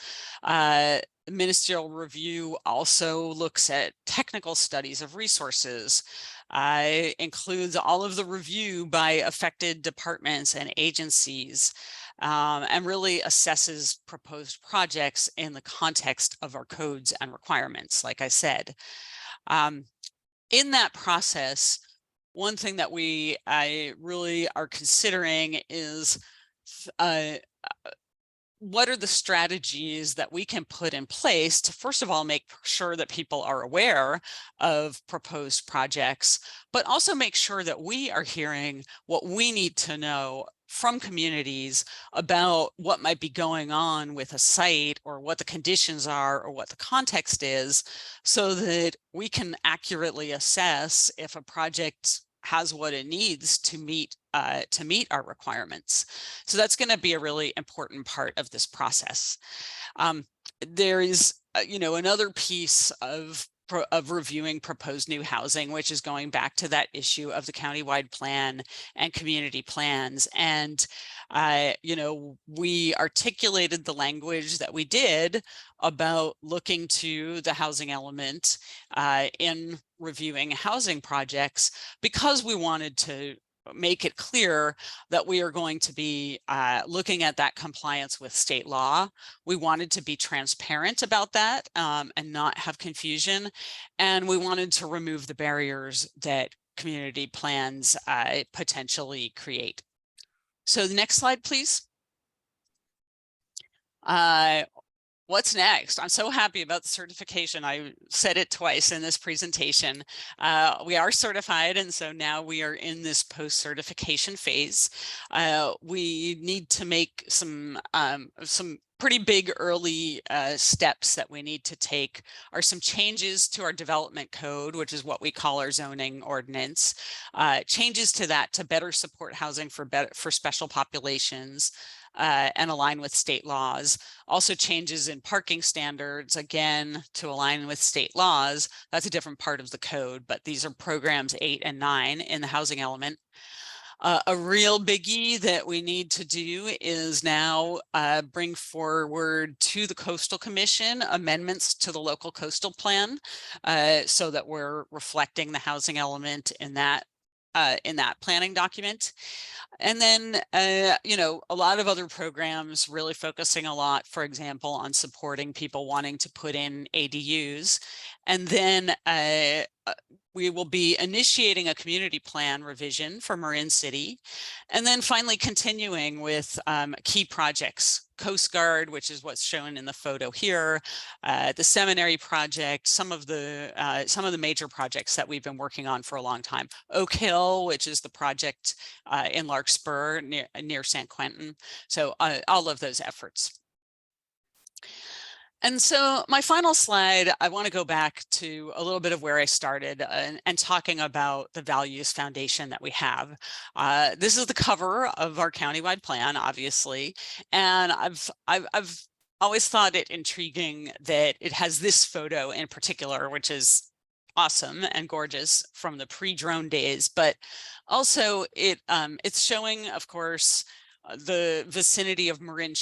Ministerial review also looks at technical studies of resources, includes all of the review by affected departments and agencies, and really assesses proposed projects in the context of our codes and requirements, like I said. In that process, one thing that we really are considering is what are the strategies that we can put in place to, first of all, make sure that people are aware of proposed projects, but also make sure that we are hearing what we need to know from communities about what might be going on with a site, or what the conditions are, or what the context is, so that we can accurately assess if a project has what it needs to meet our requirements. So that's going to be a really important part of this process. There is, another piece of reviewing proposed new housing, which is going back to that issue of the countywide plan and community plans. And, we articulated the language that we did about looking to the housing element in reviewing housing projects, because we wanted to make it clear that we are going to be looking at that compliance with state law. We wanted to be transparent about that and not have confusion. And we wanted to remove the barriers that community plans potentially create. So the next slide, please. What's next? I'm so happy about the certification. I said it twice in this presentation. We are certified, and so now we are in this post-certification phase. We need to make some pretty big early steps that we need to take. Are some changes to our development code, which is what we call our zoning ordinance. Changes to that to better support housing for special populations. And align with state laws. Also changes in parking standards, again, to align with state laws. That's a different part of the code, but these are programs 8 and 9 in the housing element. A real biggie that we need to do is now bring forward to the Coastal Commission amendments to the local coastal plan, so that we're reflecting the housing element in that planning document. And then, a lot of other programs really focusing a lot, for example, on supporting people wanting to put in ADUs. And then we will be initiating a community plan revision for Marin City. And then finally continuing with key projects. Coast Guard, which is what's shown in the photo here, the seminary project, some of the major projects that we've been working on for a long time. Oak Hill, which is the project in Larkspur near San Quentin. So all of those efforts. And so my final slide, I want to go back to a little bit of where I started and talking about the values foundation that we have. This is the cover of our countywide plan, obviously, and I've always thought it intriguing that it has this photo in particular, which is awesome and gorgeous from the pre-drone days, but also it's showing, of course, the vicinity of Marin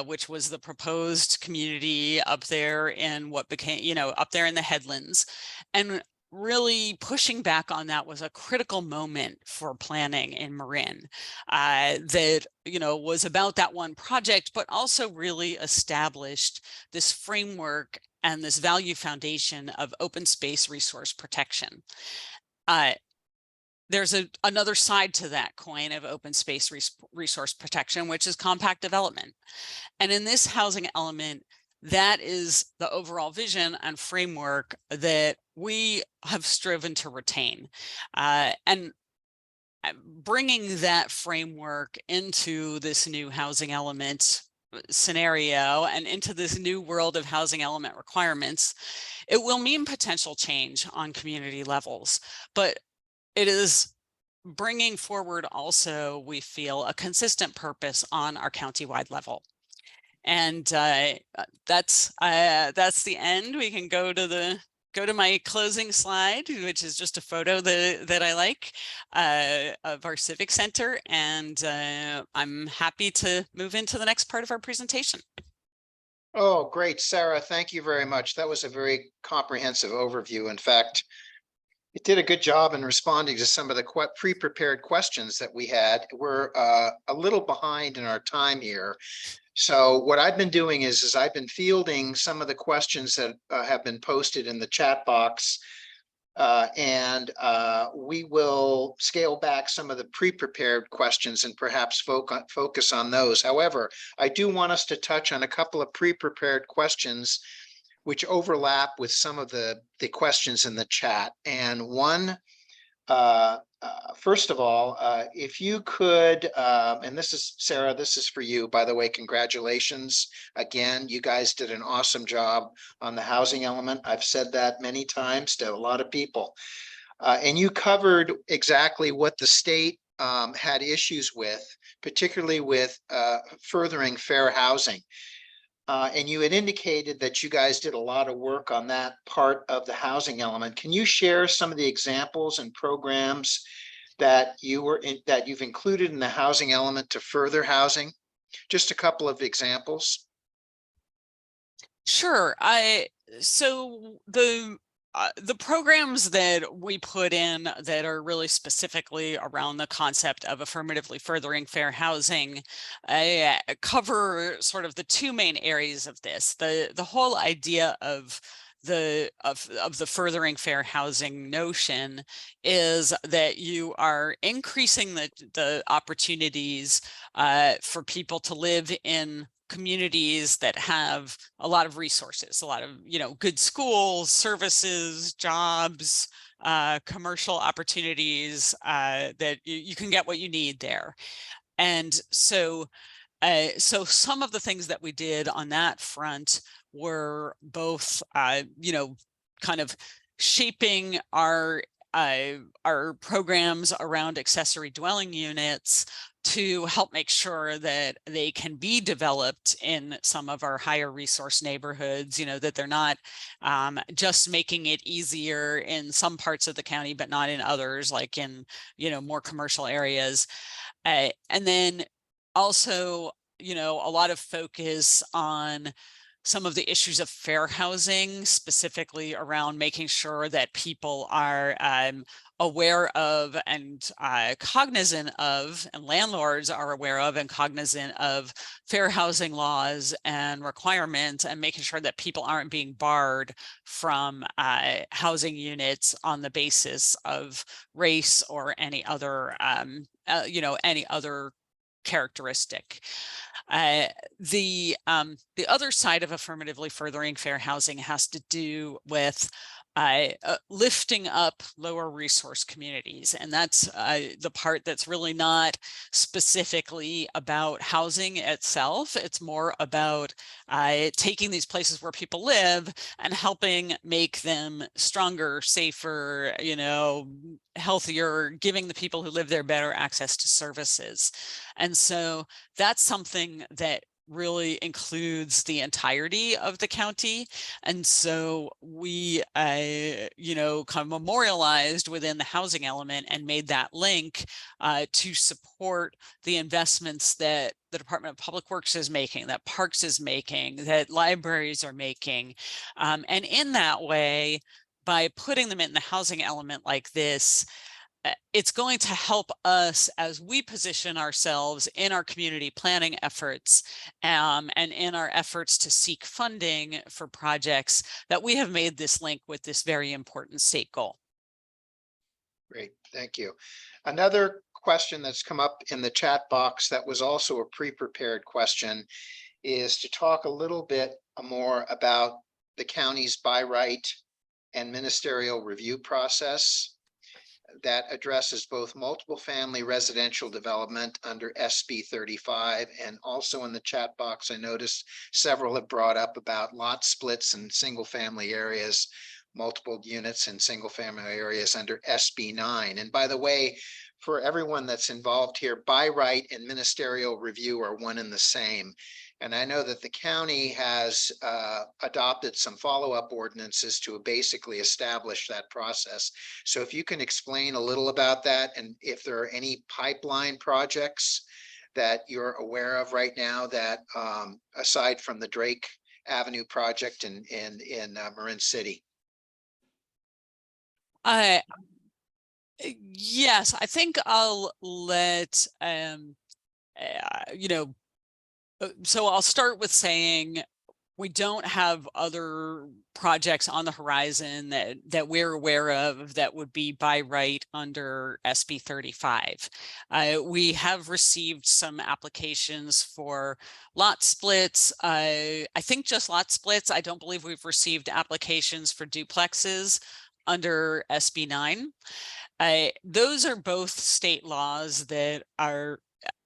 which was the proposed community up there in what became, up there in the headlands. And really pushing back on that was a critical moment for planning in Marin that, was about that one project, but also really established this framework and this value foundation of open space resource protection. There's another side to that coin of open space resource protection, which is compact development. And in this housing element, that is the overall vision and framework that we have striven to retain. And bringing that framework into this new housing element scenario and into this new world of housing element requirements, it will mean potential change on community levels, but it is bringing forward also, we feel, a consistent purpose on our county-wide level. And that's the end. We can go to my closing slide, which is just a photo that I like of our Civic Center. And I'm happy to move into the next part of our presentation. Oh, great, Sarah. Thank you very much. That was a very comprehensive overview. In fact, it did a good job in responding to some of the pre-prepared questions that we had. We're a little behind in our time here. So what I've been doing is I've been fielding some of the questions that have been posted in the chat box. And we will scale back some of the pre-prepared questions and perhaps focus on those. However, I do want us to touch on a couple of pre-prepared questions which overlap with some of the questions in the chat. And one, first of all, if you could, and this is Sarah, this is for you, by the way, congratulations. Again, you guys did an awesome job on the housing element. I've said that many times to a lot of people. And you covered exactly what the state had issues with, particularly with furthering fair housing. And you had indicated that you guys did a lot of work on that part of the housing element. Can you share some of the examples and programs that you've included in the housing element to further housing? Just a couple of examples. Sure. So the programs that we put in that are really specifically around the concept of affirmatively furthering fair housing cover sort of the two main areas of this. The whole idea of the furthering fair housing notion is that you are increasing the opportunities for people to live in communities that have a lot of resources, a lot of, good schools, services, jobs, commercial opportunities, that you can get what you need there. And so some of the things that we did on that front were both, kind of shaping our programs around accessory dwelling units to help make sure that they can be developed in some of our higher resource neighborhoods, that they're not just making it easier in some parts of the county, but not in others, like in, more commercial areas. And then also, a lot of focus on some of the issues of fair housing, specifically around making sure that people are aware of and cognizant of, and landlords are aware of and cognizant of fair housing laws and requirements, and making sure that people aren't being barred from housing units on the basis of race or any other, any other characteristic. The other side of affirmatively furthering fair housing has to do with lifting up lower resource communities. And that's the part that's really not specifically about housing itself. It's more about taking these places where people live and helping make them stronger, safer, healthier, giving the people who live there better access to services. And so that's something that really includes the entirety of the county. And so we, kind of memorialized within the housing element and made that link to support the investments that the Department of Public Works is making, that Parks is making, that libraries are making. And in that way, by putting them in the housing element like this, it's going to help us as we position ourselves in our community planning efforts and in our efforts to seek funding for projects that we have made this link with this very important state goal. Great, thank you. Another question that's come up in the chat box that was also a pre-prepared question is to talk a little bit more about the county's by right and ministerial review process. that addresses both multiple family residential development under SB 35. And also in the chat box, I noticed several have brought up about lot splits in single family areas, multiple units in single family areas under SB 9. And by the way, for everyone that's involved here, by right and ministerial review are one and the same. And I know that the county has adopted some follow-up ordinances to basically establish that process. So if you can explain a little about that, and if there are any pipeline projects that you're aware of right now that aside from the Drake Avenue project in Marin City. Yes, I think I'll let so I'll start with saying we don't have other projects on the horizon that we're aware of that would be by right under SB 35. We have received some applications for lot splits. I think just lot splits. I don't believe we've received applications for duplexes under SB 9. Those are both state laws that are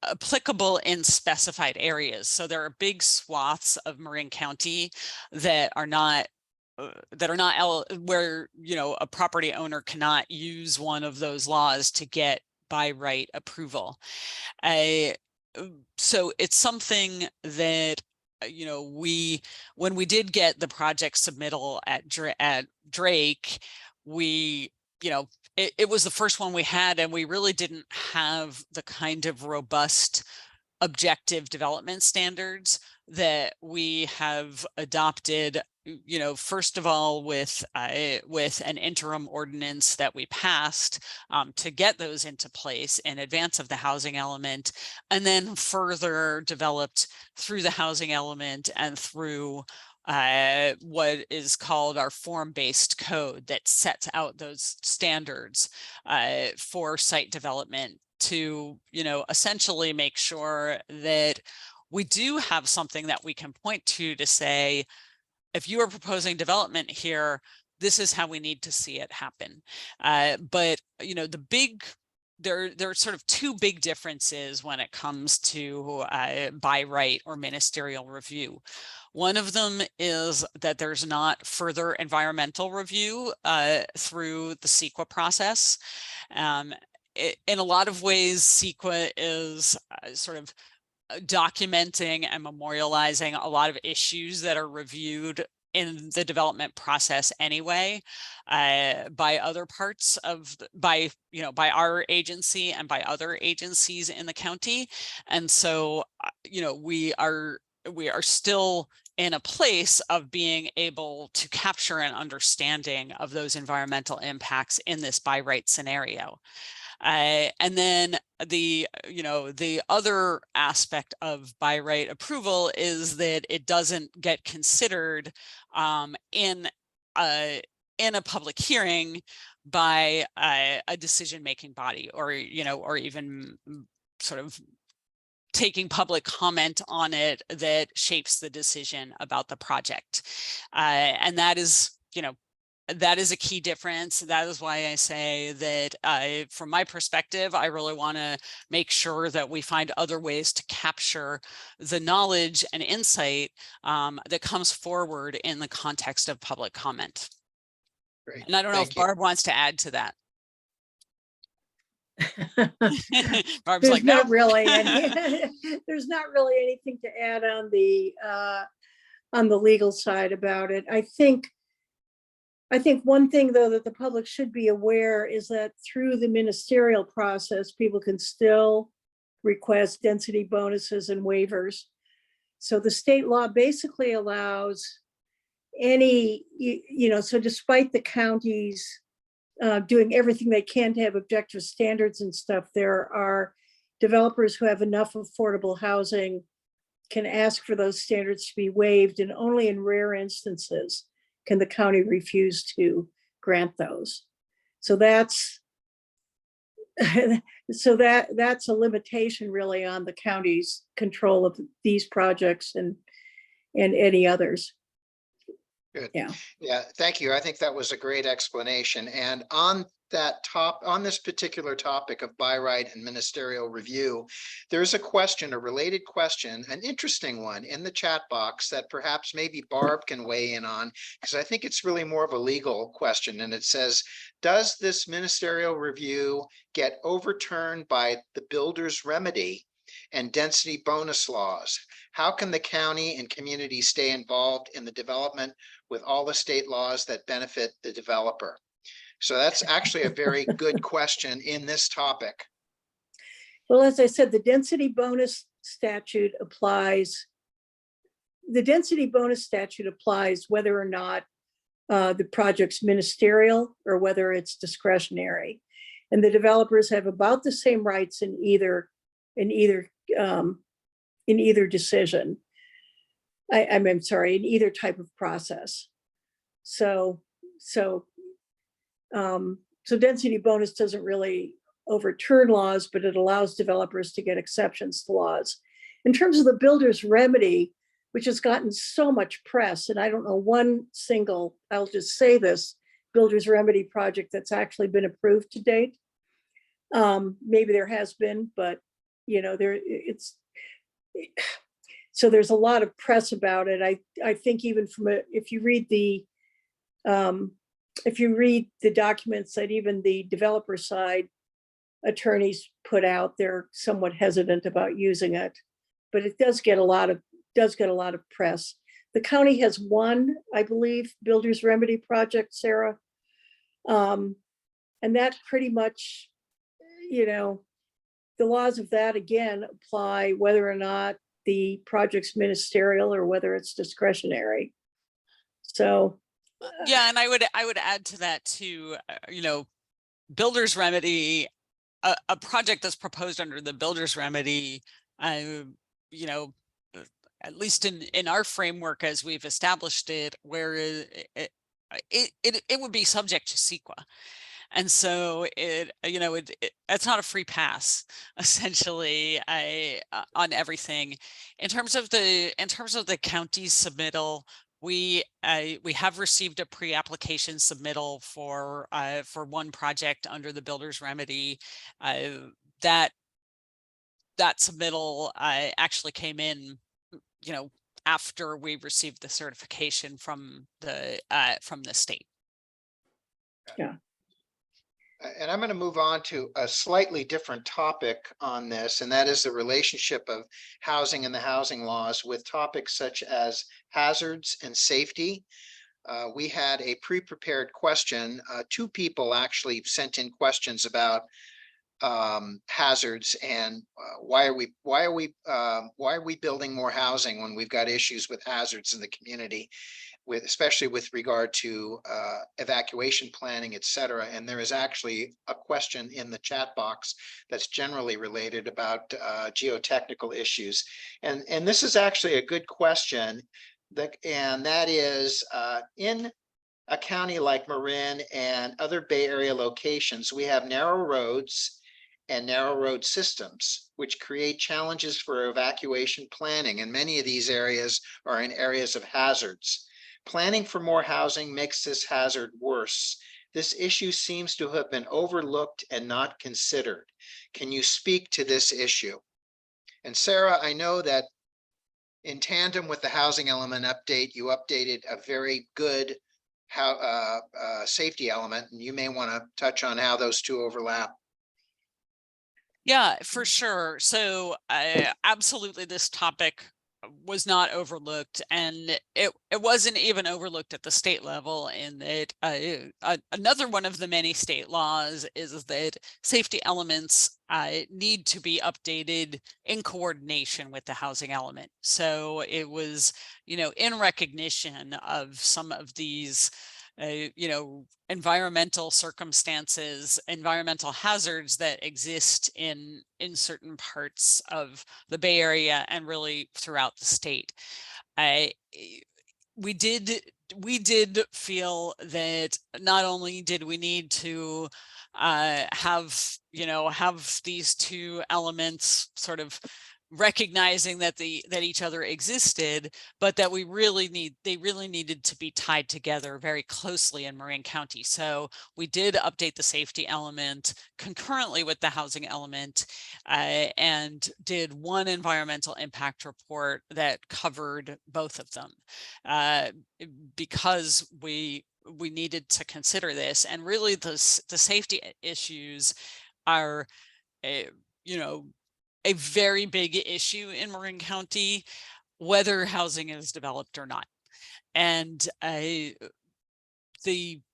applicable in specified areas. So there are big swaths of Marin County that are not where, you know, a property owner cannot use one of those laws to get by right approval. So it's something that, you know, when we did get the project submittal at Drake, we, you know, it was the first one we had, and we really didn't have the kind of robust objective development standards that we have adopted, you know, first of all with an interim ordinance that we passed to get those into place in advance of the housing element, and then further developed through the housing element and through what is called our form-based code that sets out those standards for site development to, you know, essentially make sure that we do have something that we can point to say, if you are proposing development here, this is how we need to see it happen. But, you know, there are sort of two big differences when it comes to by right or ministerial review. One of them is that there's not further environmental review through the CEQA process. In a lot of ways, CEQA is sort of documenting and memorializing a lot of issues that are reviewed in the development process anyway, by other parts of, by our agency and by other agencies in the county. And so, you know, we are still in a place of being able to capture an understanding of those environmental impacts in this by right scenario. And then the other aspect of by right approval is that it doesn't get considered in a public hearing by a decision-making body, or, you know, or even sort of taking public comment on it that shapes the decision about the project. And that is, you know, that is a key difference. That is why I say that from my perspective, I really want to make sure that we find other ways to capture the knowledge and insight that comes forward in the context of public comment. Great. And I don't know if Barb wants to add to that. Barb's There's like, not no. really there's not really anything to add on the legal side about it. I think one thing, though, that the public should be aware is that through the ministerial process, people can still request density bonuses and waivers. So the state law basically allows any, you know, so despite the counties doing everything they can to have objective standards and stuff, there are developers who have enough affordable housing can ask for those standards to be waived, and only in rare instances can the county refuse to grant those. So that's that's a limitation really on the county's control of these projects and any others. Good. Yeah. Yeah, thank you. I think that was a great explanation. And on on this particular topic of by right and ministerial review, there's a question, a related question, an interesting one in the chat box that perhaps maybe Barb can weigh in on, because I think it's really more of a legal question. And it says, does this ministerial review get overturned by the builder's remedy and density bonus laws? How can the county and community stay involved in the development with all the state laws that benefit the developer? So that's actually a very good question in this topic. Well, as I said, the density bonus statute applies. The density bonus statute applies whether or not the project's ministerial or whether it's discretionary. And the developers have about the same rights in either decision. I'm sorry, in either type of process. So density bonus doesn't really overturn laws, but it allows developers to get exceptions to laws. In terms of the builder's remedy, which has gotten so much press, and I don't know one single, I'll just say this, builder's remedy project that's actually been approved to date. Maybe there has been, but so there's a lot of press about it. I think even if you read the documents that even the developer side attorneys put out, they're somewhat hesitant about using it, but it does get a lot of press. The county has one, I believe, builder's remedy project, Sarah. And that pretty much, the laws of that again apply whether or not the project's ministerial or whether it's discretionary. So yeah, and I would add to that too, builder's remedy, a project that's proposed under the builder's remedy, at least in our framework as we've established it, where it would be subject to CEQA. And so it's not a free pass, essentially, on everything. In terms of the county's submittal, we have received a pre-application submittal for one project under the builder's remedy. That submittal actually came in, after we received the certification from the state. Yeah. And I'm going to move on to a slightly different topic on this, and that is the relationship of housing and the housing laws with topics such as hazards and safety. We had a pre-prepared question. Two people actually sent in questions about hazards and why are we building more housing when we've got issues with hazards in the community, especially with regard to evacuation planning, et cetera. And there is actually a question in the chat box that's generally related about geotechnical issues. And this is actually a good question. And that is, in a county like Marin and other Bay Area locations, we have narrow roads and narrow road systems, which create challenges for evacuation planning. And many of these areas are in areas of hazards. Planning for more housing makes this hazard worse. This issue seems to have been overlooked and not considered. Can you speak to this issue? And Sarah, I know that in tandem with the housing element update, you updated a very good safety element, and you may want to touch on how those two overlap. Yeah, for sure. So absolutely, this topic was not overlooked, and it wasn't even overlooked at the state level. In that another one of the many state laws is that safety elements need to be updated in coordination with the housing element. So it was, in recognition of some of these environmental circumstances, environmental hazards that exist in certain parts of the Bay Area and really throughout the state. We did feel that not only did we need to have these two elements sort of recognizing that that each other existed, but that they really needed to be tied together very closely in Marin County. So we did update the safety element concurrently with the housing element, and did one environmental impact report that covered both of them, because we needed to consider this. And really the safety issues are a very big issue in Marin County, whether housing is developed or not. And we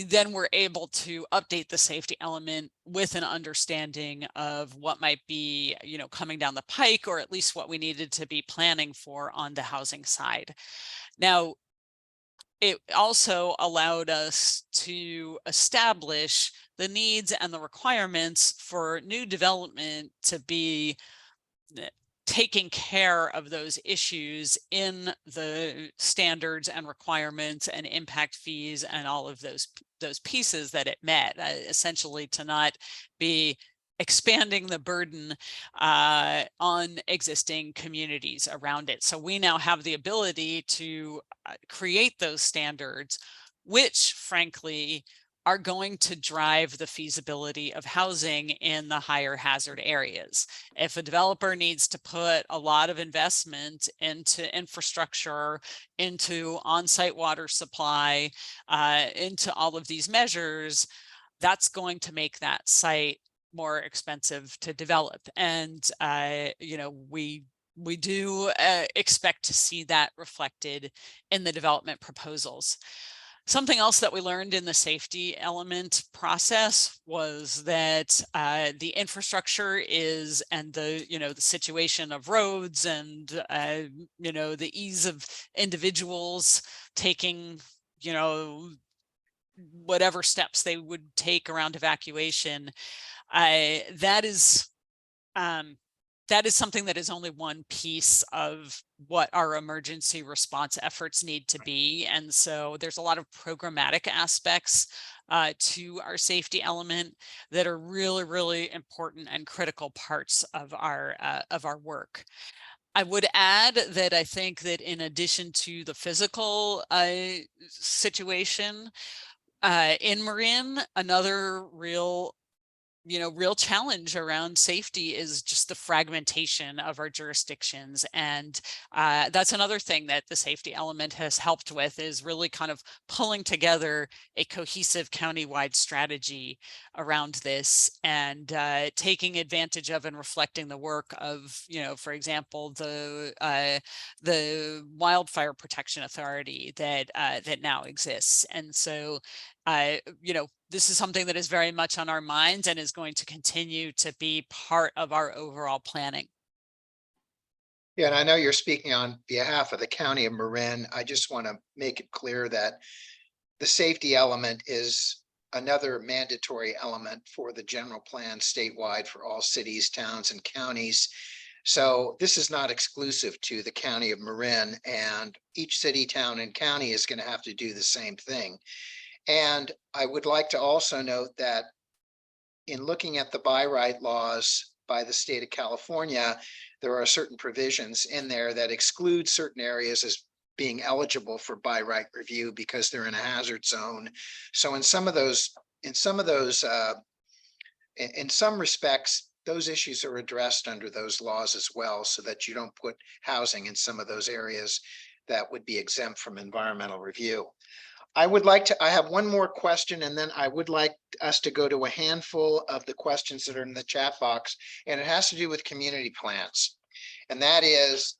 then were able to update the safety element with an understanding of what might be, coming down the pike, or at least what we needed to be planning for on the housing side. Now, it also allowed us to establish the needs and the requirements for new development to be taking care of those issues in the standards and requirements and impact fees and all of those pieces that it met, essentially to not be expanding the burden on existing communities around it. So we now have the ability to create those standards, which frankly are going to drive the feasibility of housing in the higher hazard areas. If a developer needs to put a lot of investment into infrastructure, into on-site water supply, into all of these measures, that's going to make that site more expensive to develop. And we do expect to see that reflected in the development proposals. Something else that we learned in the safety element process was that the infrastructure and the situation of roads and the ease of individuals taking whatever steps they would take around evacuation, that is something that is only one piece of what our emergency response efforts need to be. And so there's a lot of programmatic aspects to our safety element that are really, really important and critical parts of our work. I would add that I think that in addition to the physical situation in Marin, another real challenge around safety is just the fragmentation of our jurisdictions. And that's another thing that the safety element has helped with, is really kind of pulling together a cohesive countywide strategy around this, and taking advantage of and reflecting the work of, for example, the Wildfire Protection Authority that now exists. And so this is something that is very much on our minds and is going to continue to be part of our overall planning. Yeah, and I know you're speaking on behalf of the County of Marin. I just want to make it clear that the safety element is another mandatory element for the general plan statewide for all cities, towns, and counties. So this is not exclusive to the County of Marin, and each city, town, and county is going to have to do the same thing. And I would like to also note that in looking at the by right laws by the state of California, there are certain provisions in there that exclude certain areas as being eligible for by right review because they're in a hazard zone. So in some respects, those issues are addressed under those laws as well, so that you don't put housing in some of those areas that would be exempt from environmental review. I have one more question, and then I would like us to go to a handful of the questions that are in the chat box, and it has to do with community plans. And that is,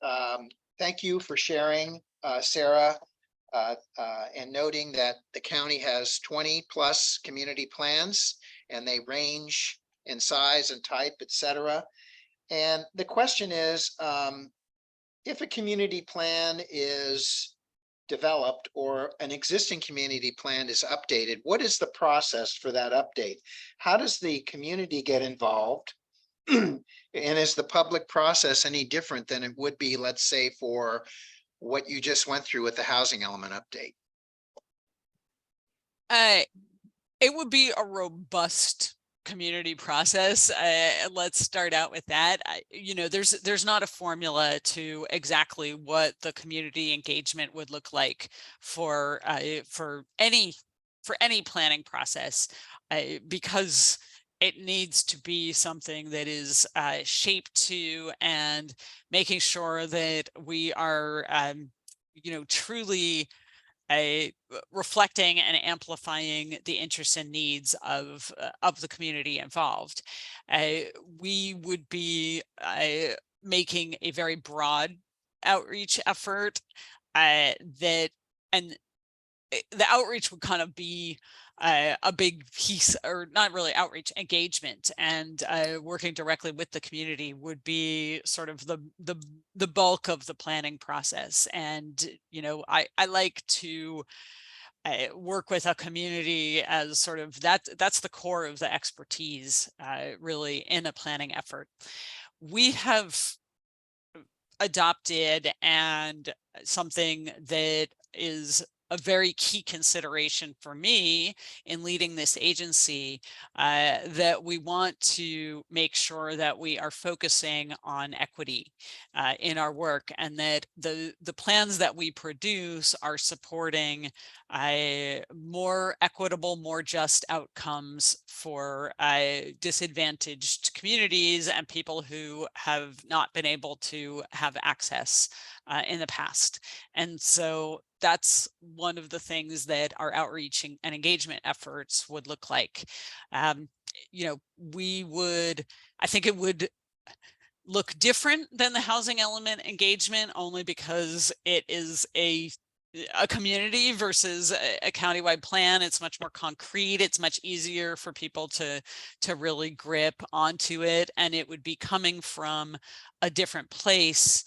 thank you for sharing, Sarah, and noting that the county has 20 plus community plans, and they range in size and type, et cetera. And the question is, if a community plan is developed or an existing community plan is updated, what is the process for that update? How does the community get involved? And is the public process any different than it would be, let's say, for what you just went through with the housing element update? It would be a robust community process. Let's start out with that. You know, there's not a formula to exactly what the community engagement would look like for any planning process, because it needs to be something that is shaped to and making sure that we are you know, truly reflecting and amplifying the interests and needs of the community involved. We would be making a very broad outreach effort that, and the outreach would kind of be a big piece, or not really outreach, engagement, and working directly with the community would be sort of the bulk of the planning process. And you know, I like to work with a community as sort of that's the core of the expertise really in a planning effort. We have adopted, and something that is a very key consideration for me in leading this agency, that we want to make sure that we are focusing on equity in our work, and that the plans that we produce are supporting more equitable, more just outcomes for disadvantaged communities and people who have not been able to have access in the past. And so that's one of the things that our outreach and engagement efforts would look like. You know, I think it would look different than the housing element engagement, only because it is a community versus a countywide plan. It's much more concrete. It's much easier for people to really grip onto it, and it would be coming from a different place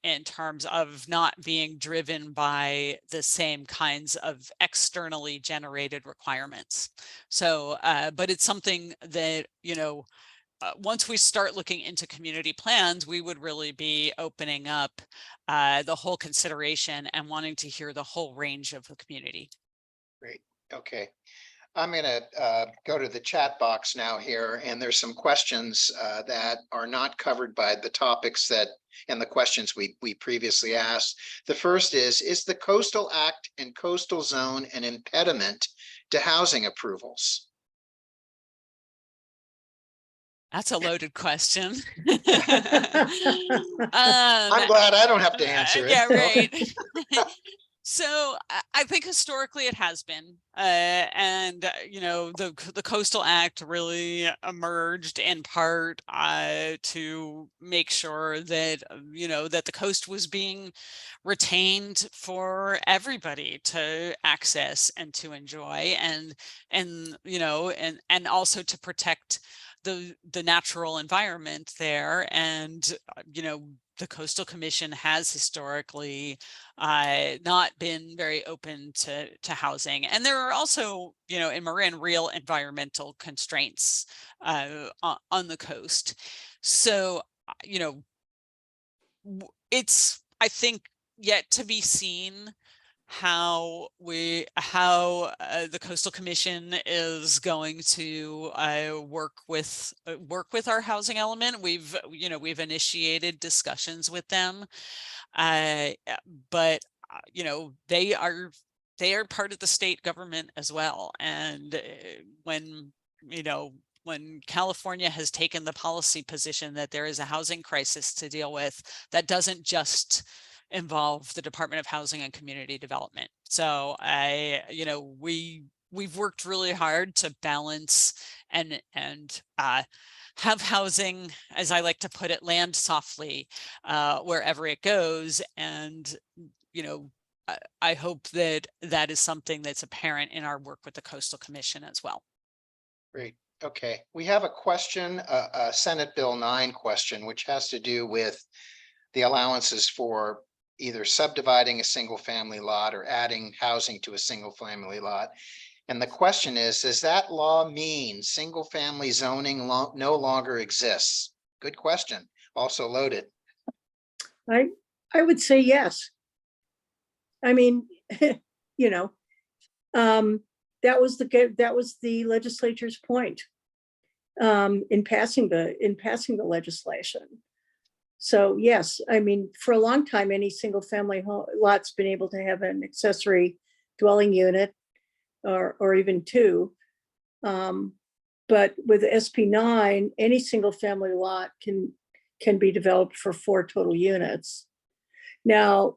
in terms of not being driven by the same kinds of externally generated requirements. So, but it's something that, you know, once we start looking into community plans, we would really be opening up the whole consideration and wanting to hear the whole range of the community. Great. Okay. I'm going to go to the chat box now here, and there's some questions that are not covered by the topics and the questions we previously asked. The first is the Coastal Act and Coastal Zone an impediment to housing approvals? That's a loaded question. I'm glad I don't have to answer it. Yeah, right. So I think historically it has been, and you know, the Coastal Act really emerged in part to make sure that you know, that the coast was being retained for everybody to access and to enjoy, and you know, and also to protect the natural environment there. And you know, the Coastal Commission has historically not been very open to housing, and there are also, you know, in Marin, real environmental constraints on the coast. So you know, it's, I think, yet to be seen how the Coastal Commission is going to work with our housing element. We've initiated discussions with them, but you know, they are part of the state government as well. And when California has taken the policy position that there is a housing crisis to deal with, that doesn't just involve the Department of Housing and Community Development. So we've worked really hard to balance and have housing, as I like to put it, land softly wherever it goes. And you know, I hope that is something that's apparent in our work with the Coastal Commission as well. Great. Okay, we have a question, a Senate Bill 9 question, which has to do with the allowances for either subdividing a single family lot or adding housing to a single family lot. And the question is, does that law mean single family zoning no longer exists? Good question. Also loaded. I would say yes. I mean, you know, that was the legislature's point. in passing the legislation. So yes, I mean, for a long time, any single family lot's been able to have an accessory dwelling unit or even two. But with SP9, any single family lot can be developed for 4 total units. Now,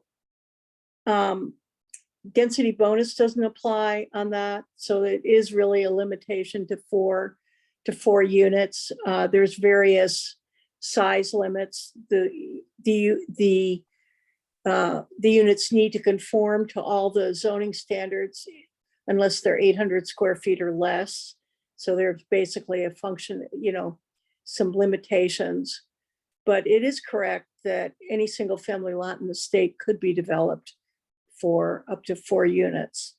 density bonus doesn't apply on that, so it is really a limitation to four units. There's various size limits. The units need to conform to all the zoning standards unless they're 800 square feet or less. So there's basically a function, some limitations. But it is correct that any single family lot in the state could be developed for up to 4 units.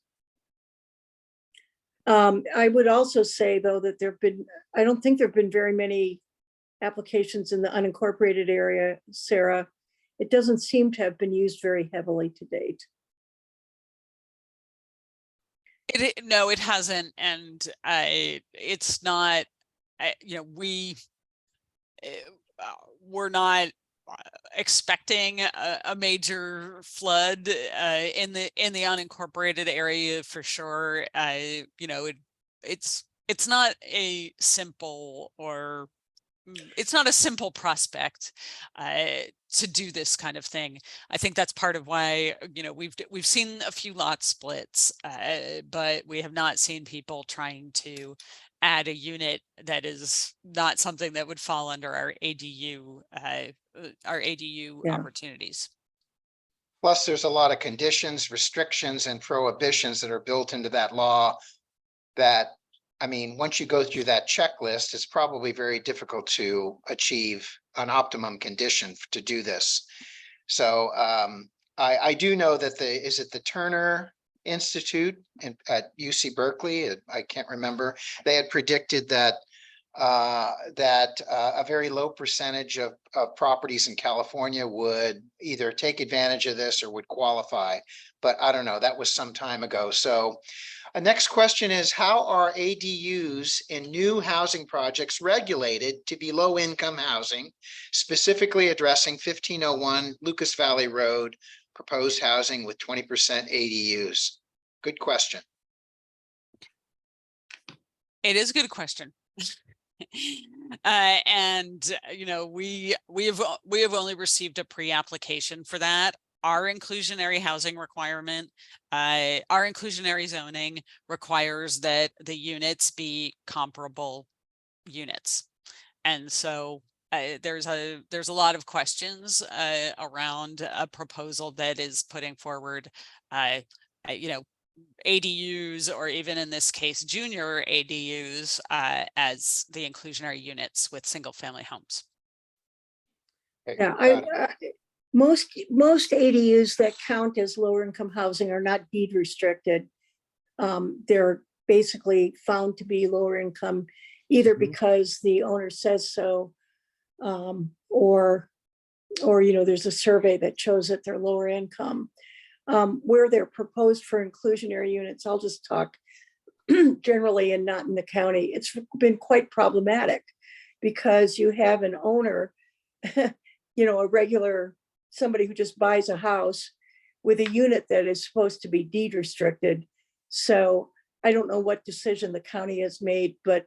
I would also say, though, that I don't think there've been very many applications in the unincorporated area, Sarah. It doesn't seem to have been used very heavily to date. No, it hasn't, and it's not. We're not expecting a major flood in the unincorporated area for sure. It's not a simple prospect to do this kind of thing. I think that's part of why we've seen a few lot splits, but we have not seen people trying to add a unit that is not something that would fall under our ADU opportunities. Plus, there's a lot of conditions, restrictions, and prohibitions that are built into that law that, I mean, once you go through that checklist, it's probably very difficult to achieve an optimum condition to do this. So I do know that is it the Turner Institute at UC Berkeley? I can't remember. They had predicted that a very low percentage of properties in California would either take advantage of this or would qualify. But I don't know, that was some time ago. So next question is, how are ADUs in new housing projects regulated to be low income housing, specifically addressing 1501 Lucas Valley Road, proposed housing with 20% ADUs? Good question. It is a good question. And we have only received a pre-application for that. Our inclusionary housing requirement, our inclusionary zoning requires that the units be comparable units. And so there's a lot of questions around a proposal that is putting forward ADUs, or even in this case, junior ADUs as the inclusionary units with single family homes. Yeah, most ADUs that count as lower income housing are not deed restricted. They're basically found to be lower income either because the owner says so, or there's a survey that shows that they're lower income. Where they're proposed for inclusionary units, I'll just talk generally and not in the county. It's been quite problematic because you have an owner, a regular somebody who just buys a house with a unit that is supposed to be deed restricted. So I don't know what decision the county has made, but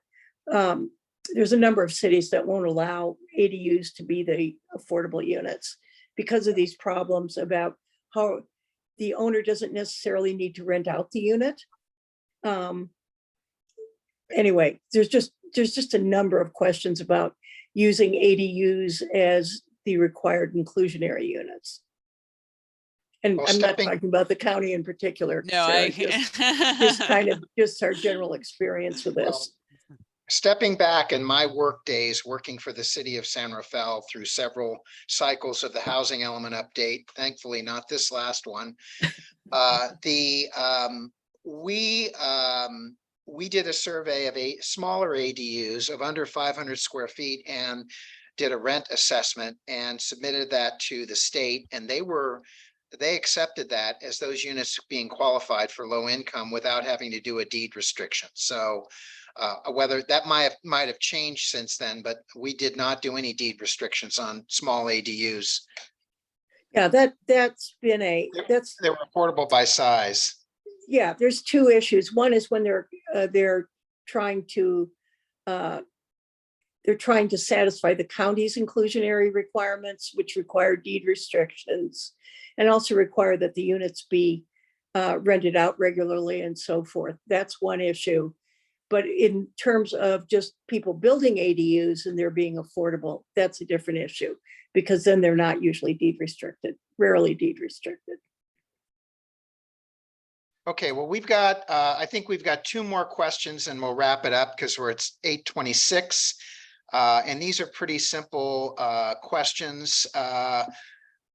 there's a number of cities that won't allow ADUs to be the affordable units because of these problems about how the owner doesn't necessarily need to rent out the unit. Anyway, there's just a number of questions about using ADUs as the required inclusionary units. And Well, I'm not talking about the county in particular. No, Sarah, just our general experience with this. Stepping back in my work days, working for the city of San Rafael through several cycles of the housing element update, thankfully not this last one, we did a survey of smaller ADUs of under 500 square feet and did a rent assessment and submitted that to the state, and they accepted that as those units being qualified for low income without having to do a deed restriction. So whether that might have changed since then, but we did not do any deed restrictions on small ADUs. Yeah, that's been that's, They were affordable by size. yeah, there's two issues. One is when they're trying to satisfy the county's inclusionary requirements, which require deed restrictions, and also require that the units be rented out regularly and so forth. That's one issue. But in terms of just people building ADUs and they're being affordable, that's a different issue, because then they're not usually deed restricted, rarely deed restricted. Okay, well, we've got, I think we've got two more questions and we'll wrap it up because it's 8:26. And these are pretty simple questions.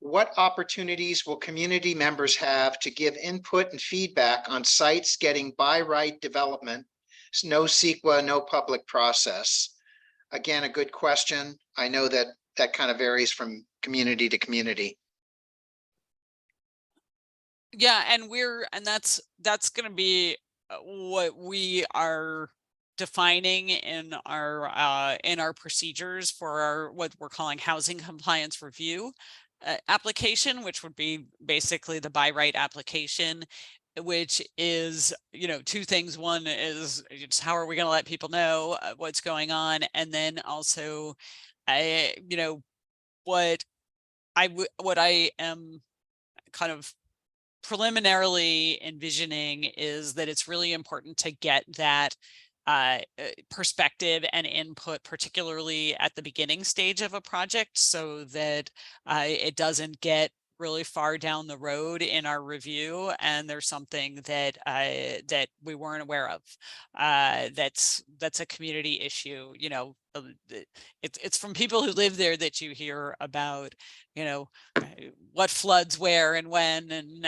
What opportunities will community members have to give input and feedback on sites getting by right development? No CEQA, no public process. Again, a good question. I know that that kind of varies from community to community. Yeah, and that's going to be what we are defining in our procedures for our what we're calling housing compliance review application, which would be basically the by right application, which is, you know, two things. One is just how are we going to let people know what's going on, and then also, you know, what I am kind of preliminarily envisioning is that it's really important to get that perspective and input, particularly at the beginning stage of a project, so that it doesn't get really far down the road in our review and there's something that that we weren't aware of that's a community issue. You know, it's from people who live there that you hear about, you know, what floods where and when,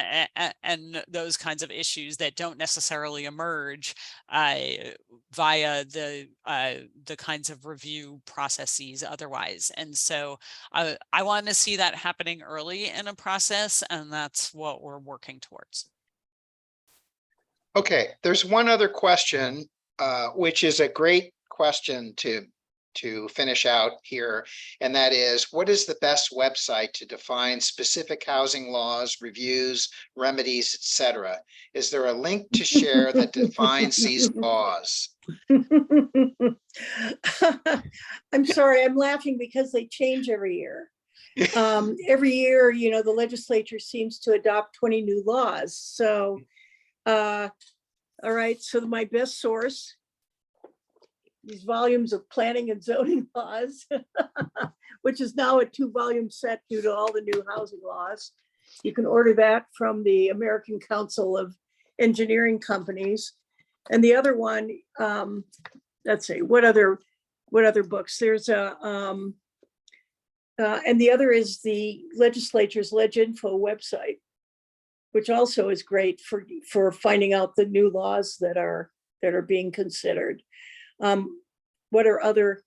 and those kinds of issues that don't necessarily emerge via the kinds of review processes otherwise. And so I want to see that happening early in a process, and that's what we're working towards. Okay, there's one other question, which is a great question to finish out here, and that is, what is the best website to define specific housing laws, reviews, remedies, etc.? Is there a link to share that defines these laws? I'm sorry, I'm laughing because they change every year. Every year, you know, the legislature seems to adopt 20 new laws. So, all right, so my best source, these volumes of planning and zoning laws, which is now a 2-volume set due to all the new housing laws. You can order that from the American Council of Engineering Companies. And the other one, let's see, what other books? There's a, and the other is the legislature's LegInfo website, which also is great for finding out the new laws that are being considered. What are other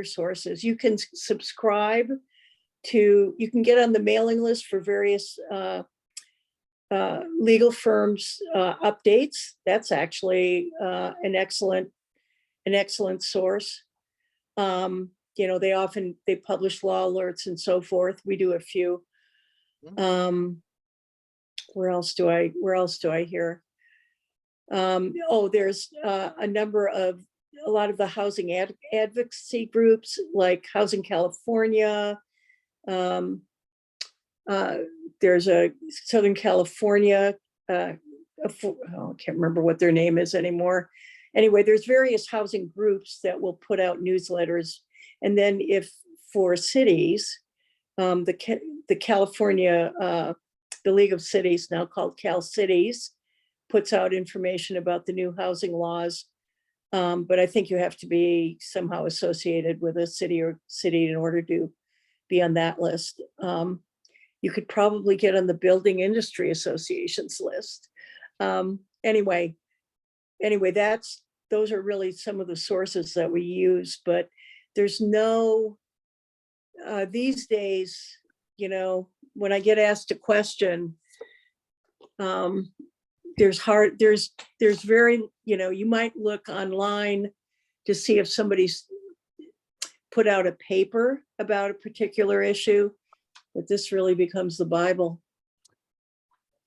sources? You can subscribe to, you can get on the mailing list for various legal firms updates. That's actually an excellent source. You know, they publish law alerts and so forth. We do a few. Where else do I hear? Oh, there's a lot of the housing advocacy groups like Housing California. There's a Southern California, I can't remember what their name is anymore. Anyway, there's various housing groups that will put out newsletters. And then if for cities, the California, the League of Cities, now called Cal Cities, puts out information about the new housing laws. But I think you have to be somehow associated with a city in order to be on that list. You could probably get on the Building Industry Association's list. Anyway, those are really some of the sources that we use, but there's no, these days, you know, when I get asked a question, there's very, you might look online to see if somebody's put out a paper about a particular issue, but this really becomes the Bible.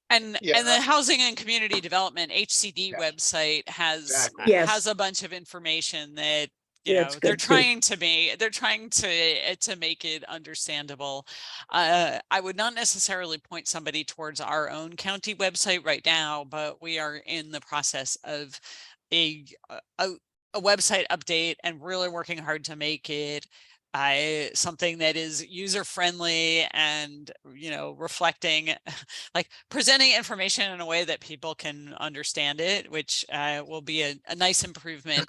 And Yeah. the Housing and Community Development HCD Yeah. website has Exactly. Yes. has a bunch of information that Yeah, it's they're good too. trying to make it understandable. I would not necessarily point somebody towards our own county website right now, but we are in the process of a website update and really working hard to make it something that is user friendly and reflecting, like presenting information in a way that people can understand it, which will be a nice improvement.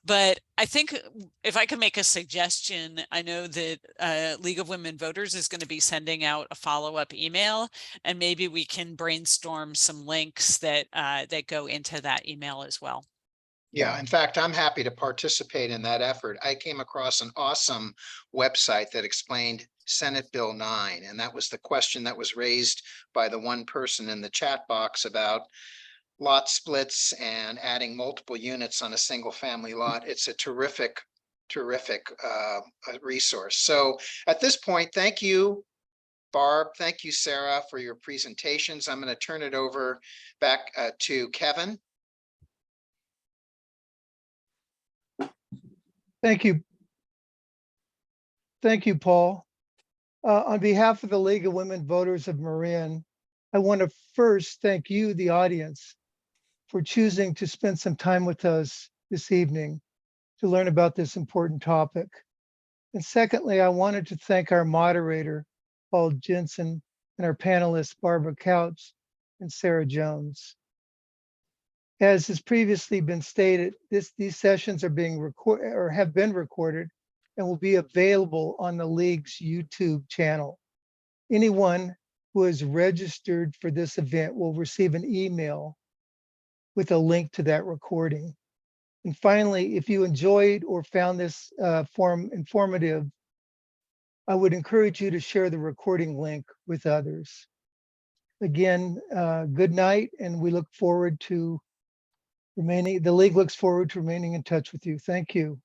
But I think if I could make a suggestion, I know that League of Women Voters is going to be sending out a follow-up email, and maybe we can brainstorm some links that that go into that email as well. Yeah, in fact, I'm happy to participate in that effort. I came across an awesome website that explained Senate Bill 9, and that was the question that was raised by the one person in the chat box about lot splits and adding multiple units on a single family lot. It's a terrific resource. So at this point, thank you, Barb. Thank you, Sarah, for your presentations. I'm going to turn it over back to Kevin. Thank you. Thank you, Paul. On behalf of the League of Women Voters of Marin, I want to first thank you, the audience, for choosing to spend some time with us this evening to learn about this important topic. And secondly, I wanted to thank our moderator, Paul Jensen, and our panelists, Barbara Kautz and Sarah Jones. As has previously been stated, these sessions are being recorded or have been recorded and will be available on the League's YouTube channel. Anyone who is registered for this event will receive an email with a link to that recording. And finally, if you enjoyed or found this forum informative, I would encourage you to share the recording link with others. Again, good night, and we look forward to the League looks forward to remaining in touch with you. Thank you.